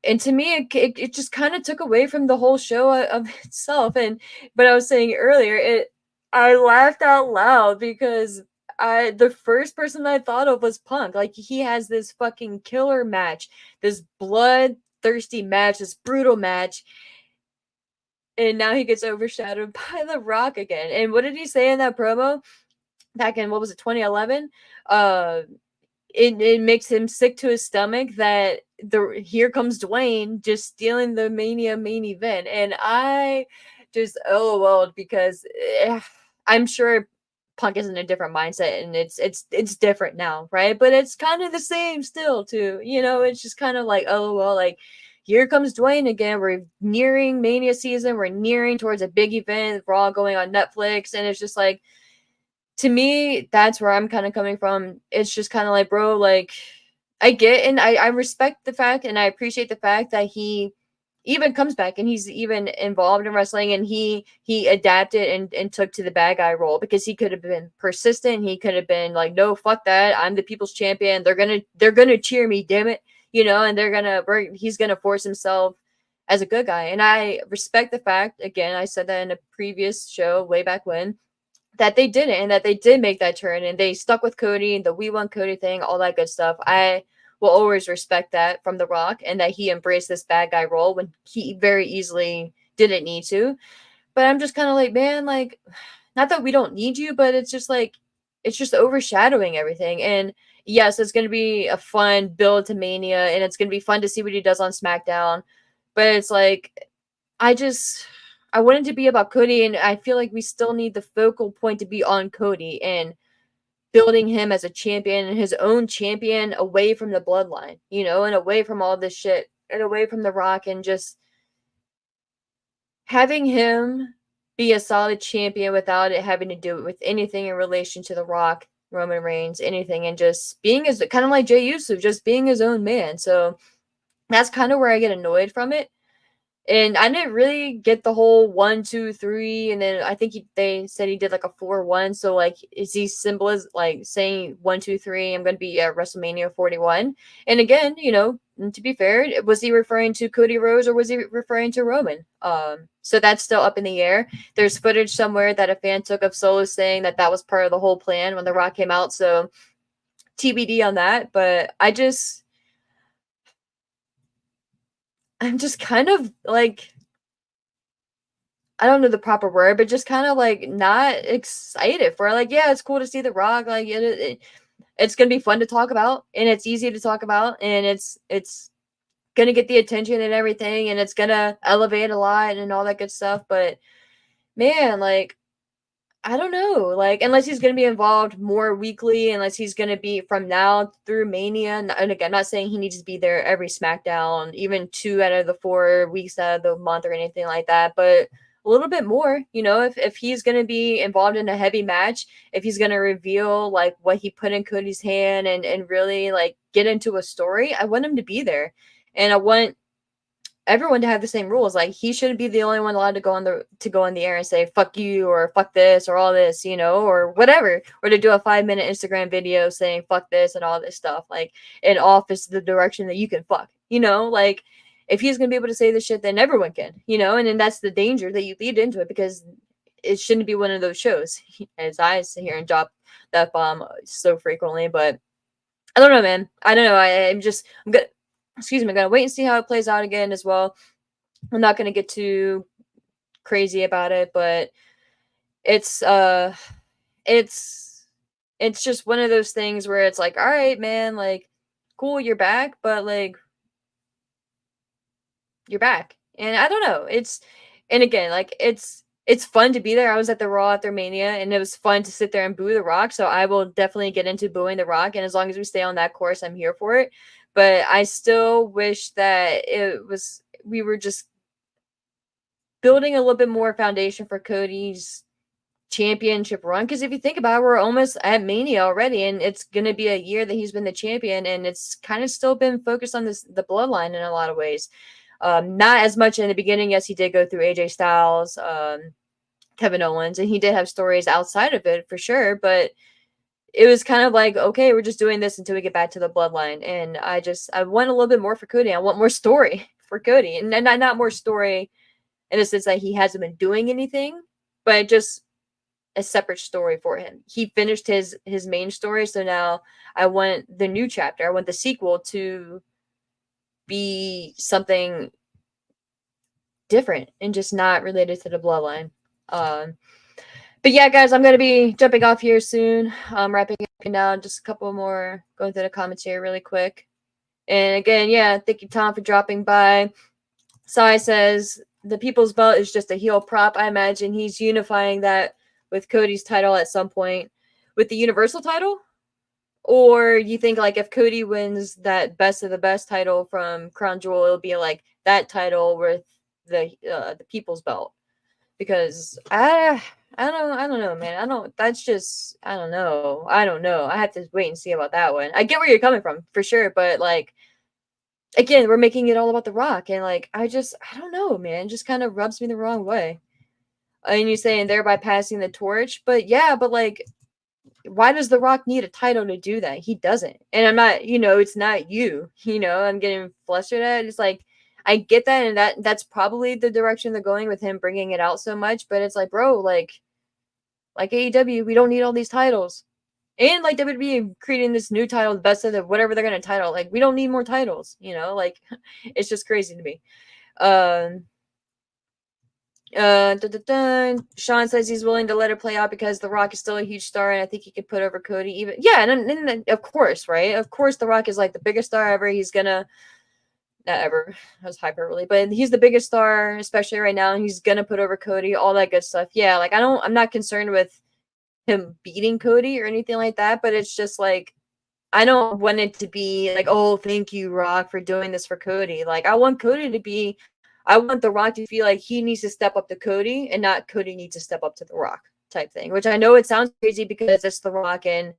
and to me, it just kind of took away from the whole show of itself. And but I was saying earlier, I laughed out loud because the first person I thought of was Punk. Like, he has this fucking killer match, this bloodthirsty match, this brutal match, and now he gets overshadowed by The Rock again. And what did he say in that promo back in, what was it, 2011? It makes him sick to his stomach that here comes Dwayne just stealing the Mania main event, and I just LOL'd because I'm sure Punk is in a different mindset, and it's different now, right? But it's kind of the same still, too. It's just kind of like, LOL, like, here comes Dwayne again. We're nearing Mania season. We're nearing towards a big event. We're all going on Netflix, and it's just like, to me, that's where I'm kind of coming from. It's just kind of like, bro, like, I get and I respect the fact and I appreciate the fact that he even comes back and he's even involved in wrestling, and he adapted and took to the bad guy role, because he could have been persistent. He could have been like, no, fuck that. I'm the people's champion. They're gonna cheer me, damn it. And he's gonna force himself as a good guy. And I respect the fact, again, I said that in a previous show way back when, that they didn't, and that they did make that turn, and they stuck with Cody, the "we want Cody" thing, all that good stuff. I will always respect that from The Rock, and that he embraced this bad guy role when he very easily didn't need to. But I'm just kind of like, man, like, not that we don't need you, but it's just like, it's just overshadowing everything. And yes, it's going to be a fun build to Mania, and it's going to be fun to see what he does on SmackDown. But it's like, I want it to be about Cody, and I feel like we still need the focal point to be on Cody and building him as a champion and his own champion away from the bloodline, and away from all this shit, and away from The Rock, and just having him be a solid champion without it having to do with anything in relation to The Rock, Roman Reigns, anything, and just being as kind of like Jey Uso, just being his own man. So that's kind of where I get annoyed from it. And I didn't really get the whole 1, 2, 3, and then I think they said he did like a 4-1. So like, is he symbol is like saying 1, 2, 3? I'm gonna be at WrestleMania 41. And again, to be fair, was he referring to Cody Rhodes or was he referring to Roman? So that's still up in the air. There's footage somewhere that a fan took of Solo saying that that was part of the whole plan when The Rock came out. So TBD on that. But I'm just kind of like, I don't know the proper word, but just kind of like not excited for it. Like, yeah, it's cool to see The Rock. Like, it's gonna be fun to talk about, and it's easy to talk about, and it's gonna get the attention and everything, and it's gonna elevate a lot and all that good stuff. But man, like, I don't know, like, unless he's gonna be involved more weekly, unless he's gonna be from now through Mania. And again, I'm not saying he needs to be there every SmackDown, even 2 out of the 4 weeks out of the month or anything like that, but a little bit more, if he's gonna be involved in a heavy match, if he's gonna reveal like what he put in Cody's hand and really like get into a story, I want him to be there. And I want everyone to have the same rules. Like, he shouldn't be the only one allowed to go in the air and say fuck you or fuck this or all this, or whatever, or to do a 5-minute Instagram video saying fuck this and all this stuff. Like, in office, the direction that you can fuck, like, if he's gonna be able to say this shit, then everyone can, and then that's the danger that you lead into it, because it shouldn't be one of those shows. As I sit here and drop that bomb so frequently. But I don't know, man. I don't know. I'm gonna, excuse me, I'm gonna wait and see how it plays out again as well. I'm not gonna get too crazy about it, but it's it's it's just one of those things where it's like, all right, man, like, cool, you're back, but like, you're back. And I don't know. And again, like, it's fun to be there. I was at the Raw after Mania, and it was fun to sit there and boo The Rock. So I will definitely get into booing The Rock, and as long as we stay on that course, I'm here for it. But I still wish that we were just building a little bit more foundation for Cody's championship run. Because if you think about it, we're almost at Mania already, and it's gonna be a year that he's been the champion, and it's kind of still been focused on the bloodline in a lot of ways. Not as much in the beginning. Yes, he did go through AJ Styles, Kevin Owens, and he did have stories outside of it for sure. But it was kind of like, okay, we're just doing this until we get back to the bloodline. And I want a little bit more for Cody. I want more story for Cody, and not more story in the sense that he hasn't been doing anything, but just a separate story for him. He finished his main story, so now I want the new chapter. I want the sequel to be something different and just not related to the bloodline. But yeah, guys, I'm gonna be jumping off here soon. Wrapping up now. Just a couple more, going through the comments here really quick. And again, yeah, thank you, Tom, for dropping by. Sai says the People's Belt is just a heel prop. I imagine he's unifying that with Cody's title at some point, with the Universal title. Or you think like if Cody wins that Best of the Best title from Crown Jewel, it'll be like that title with the People's Belt? Because I don't know, man. That's just, I don't know. I don't know. I have to wait and see about that one. I get where you're coming from for sure, but like, again, we're making it all about The Rock, and like, I don't know, man. It just kind of rubs me the wrong way. And you saying thereby passing the torch, but yeah, but like, why does The Rock need a title to do that? He doesn't. And I'm not, it's not you, I'm getting flustered at it. It's like, I get that, and that's probably the direction they're going with him bringing it out so much, but it's like, bro, like AEW, we don't need all these titles. And like WWE creating this new title, the best of the whatever they're gonna title, like, we don't need more titles, like, it's just crazy to me. Sean says he's willing to let it play out because The Rock is still a huge star, and I think he could put over Cody even. Yeah, and of course, right? Of course, The Rock is like the biggest star ever. He's gonna, not ever, that's hyperbole, but he's the biggest star, especially right now, and he's gonna put over Cody, all that good stuff. Yeah, like, I'm not concerned with him beating Cody or anything like that, but it's just like, I don't want it to be like, oh, thank you, Rock, for doing this for Cody. Like, I want The Rock to feel like he needs to step up to Cody and not Cody needs to step up to The Rock type thing, which I know it sounds crazy because it's The Rock and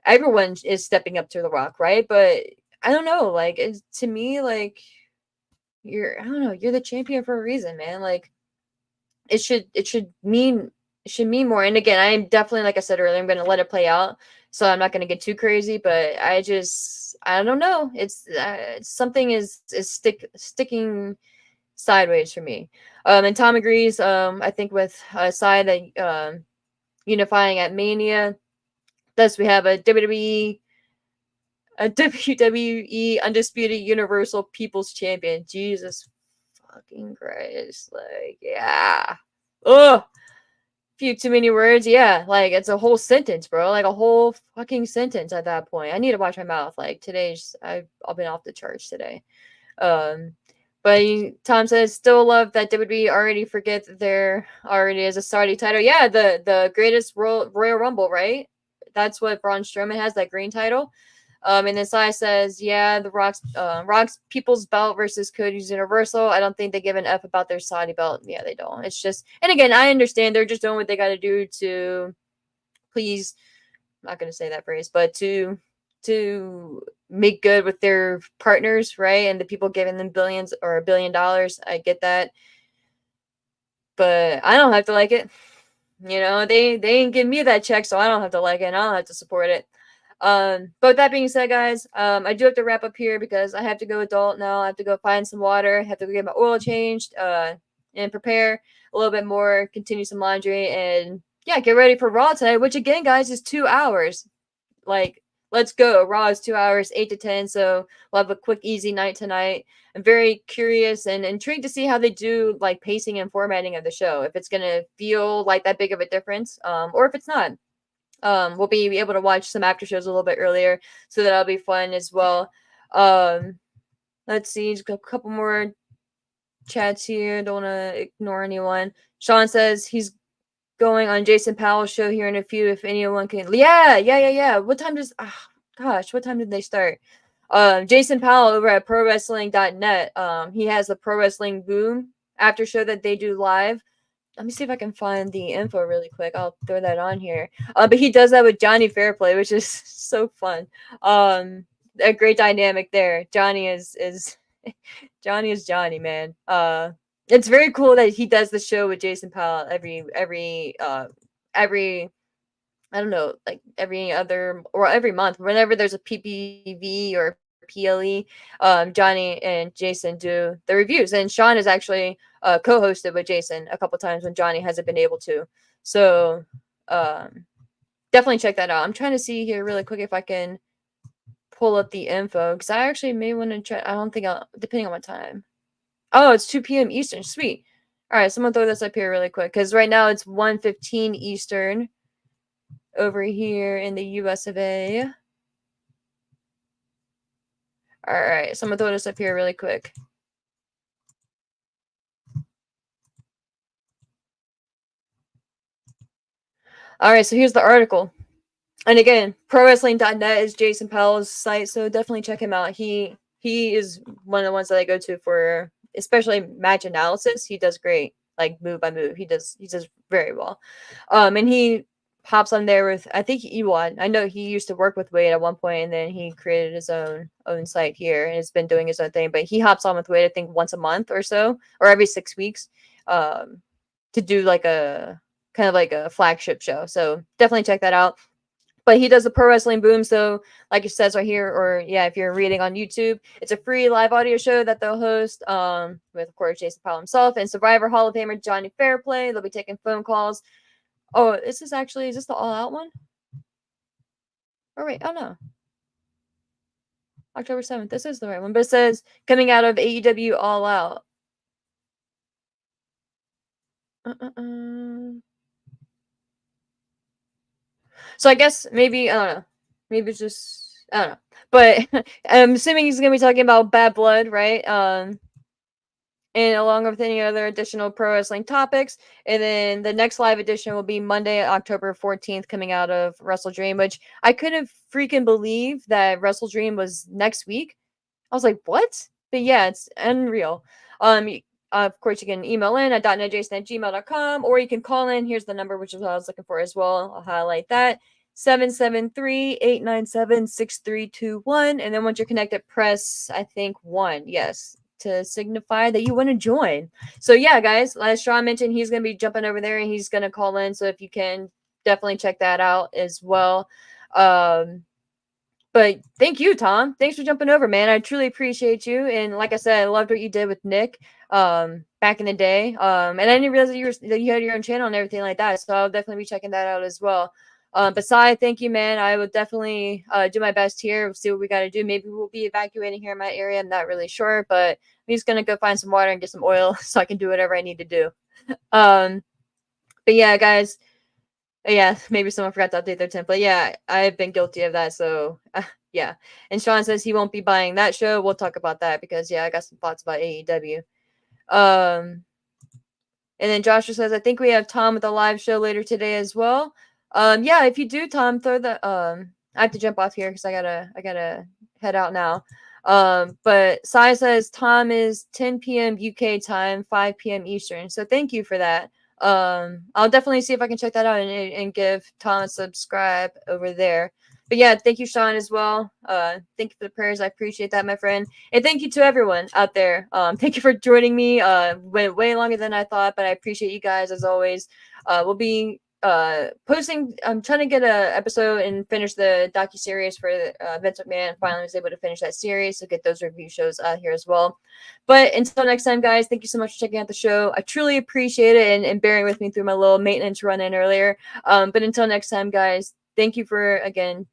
everyone is stepping up to The Rock, right? But I don't know. Like, to me, like, I don't know, you're the champion for a reason, man. Like it should mean more. And again, I'm definitely, like I said earlier, I'm going to let it play out, so I'm not going to get too crazy. But I don't know. It's something is sticking sideways for me. And Tom agrees. I think with Sai that unifying at Mania. Thus, we have a WWE Undisputed Universal People's Champion. Jesus fucking Christ. Like, yeah. Ugh. Few too many words. Yeah. Like, it's a whole sentence, bro. Like, a whole fucking sentence at that point. I need to watch my mouth. Like, I've been off the charts today. Um, but Tom says, still love that WWE already forget that there already is a Saudi title. Yeah, the greatest Royal Rumble, right? That's what Braun Strowman has, that green title. And then Sai says, yeah, the Rock's People's Belt versus Cody's Universal. I don't think they give an F about their Saudi belt. Yeah, they don't. It's just, and again, I understand they're just doing what they got to do to please. I'm not going to say that phrase, but to make good with their partners, right? And the people giving them billions or $1 billion. I get that, but I don't have to like it. They ain't give me that check, so I don't have to like it, and I don't have to support it. But with that being said, guys, I do have to wrap up here because I have to go adult now. I have to go find some water, have to go get my oil changed, and prepare a little bit more, continue some laundry, and yeah, get ready for Raw tonight, which again, guys, is 2 hours. Like, let's go. Raw is 2 hours, 8 to 10. So we'll have a quick, easy night tonight. I'm very curious and intrigued to see how they do like pacing and formatting of the show. If it's gonna feel like that big of a difference, or if it's not. We'll be able to watch some after shows a little bit earlier, so that'll be fun as well. Let's see, just a couple more chats here. Don't want to ignore anyone. Sean says he's going on Jason Powell's show here in a few. If anyone can, yeah. What time does? What time did they start? Jason Powell over at ProWrestling.net. He has the Pro Wrestling Boom after show that they do live. Let me see if I can find the info really quick. I'll throw that on here. But he does that with Johnny Fairplay, which is so fun. A great dynamic there. Johnny is Johnny is Johnny, man. It's very cool that he does the show with Jason Powell every I don't know, like every other or every month. Whenever there's a PPV or PLE, Johnny and Jason do the reviews, and Sean has actually co-hosted with Jason a couple times when Johnny hasn't been able to. So definitely check that out. I'm trying to see here really quick if I can pull up the info because I actually may want to try. I don't think I'll, depending on what time. Oh, it's 2 p.m. Eastern. Sweet. All right, so I'm gonna throw this up here really quick because right now it's 1:15 Eastern over here in the US of A. All right, so I'm gonna throw this up here really quick. All right, so here's the article. And again, ProWrestling.net is Jason Powell's site, so definitely check him out. He is one of the ones that I go to for especially match analysis. He does great, like move by move. He does very well. And he hops on there with I think Ewan. I know he used to work with Wade at one point, and then he created his own site here and has been doing his own thing. But he hops on with Wade, I think once a month or so, or every 6 weeks, to do like a kind of like a flagship show. So definitely check that out. But he does the Pro Wrestling Boom. So, like it says right here, or yeah, if you're reading on YouTube, it's a free live audio show that they'll host with, of course, Jason Powell himself and Survivor Hall of Famer Johnny Fairplay. They'll be taking phone calls. Oh, is this the All Out one? Oh, wait. Oh, no. October 7th. This is the right one. But it says coming out of AEW All Out. So I guess maybe, I don't know. Maybe it's just, I don't know. But I'm assuming he's going to be talking about Bad Blood, right? And along with any other additional pro wrestling topics. And then the next live edition will be Monday, October 14th, coming out of Wrestle Dream, which I couldn't freaking believe that Wrestle Dream was next week. I was like, what? But yeah, it's unreal. Of course, you can email in at .netjason@gmail.com, or you can call in. Here's the number, which is what I was looking for as well. I'll highlight that. 773-897-6321. And then once you're connected, press, I think, 1. Yes. to signify that you want to join. So yeah, guys, as Sean mentioned, he's going to be jumping over there and he's going to call in. So if you can, definitely check that out as well. But thank you, Tom. Thanks for jumping over, man. I truly appreciate you. And like I said, I loved what you did with Nick back in the day. And I didn't realize that you had your own channel and everything like that. So I'll definitely be checking that out as well. But Sai, thank you, man. I would definitely do my best here. See what we got to do. Maybe we'll be evacuating here in my area. I'm not really sure, but I'm just gonna go find some water and get some oil so I can do whatever I need to do. But yeah, guys. Yeah, maybe someone forgot to update their template. Yeah, I've been guilty of that. So, yeah. And Sean says he won't be buying that show. We'll talk about that because, yeah, I got some thoughts about AEW. And then Joshua says, I think we have Tom with a live show later today as well. Yeah, if you do, Tom, throw the I have to jump off here because I gotta head out now. But Sai says Tom is 10 p.m. UK time, 5 p.m. Eastern. So thank you for that. I'll definitely see if I can check that out and give Tom a subscribe over there. But yeah, thank you, Sean, as well. Thank you for the prayers. I appreciate that, my friend. And thank you to everyone out there. Thank you for joining me. Went way longer than I thought, but I appreciate you guys as always. We'll be posting. I'm trying to get a episode and finish the docu-series for Vince McMahon. Finally was able to finish that series, so get those review shows out here as well. But until next time, guys, thank you so much for checking out the show. I truly appreciate it and bearing with me through my little maintenance run in earlier. But until next time, guys, thank you for again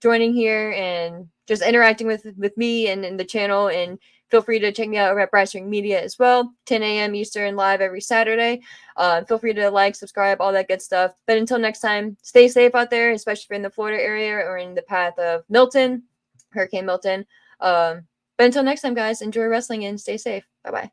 joining here and just interacting with me and the channel. And feel free to check me out over at Brass Ring Media as well, 10 a.m. Eastern live every Saturday. Feel free to like, subscribe, all that good stuff. But until next time, stay safe out there, especially if you're in the Florida area or in the path of Milton, Hurricane Milton. But until next time, guys, enjoy wrestling and stay safe. Bye-bye.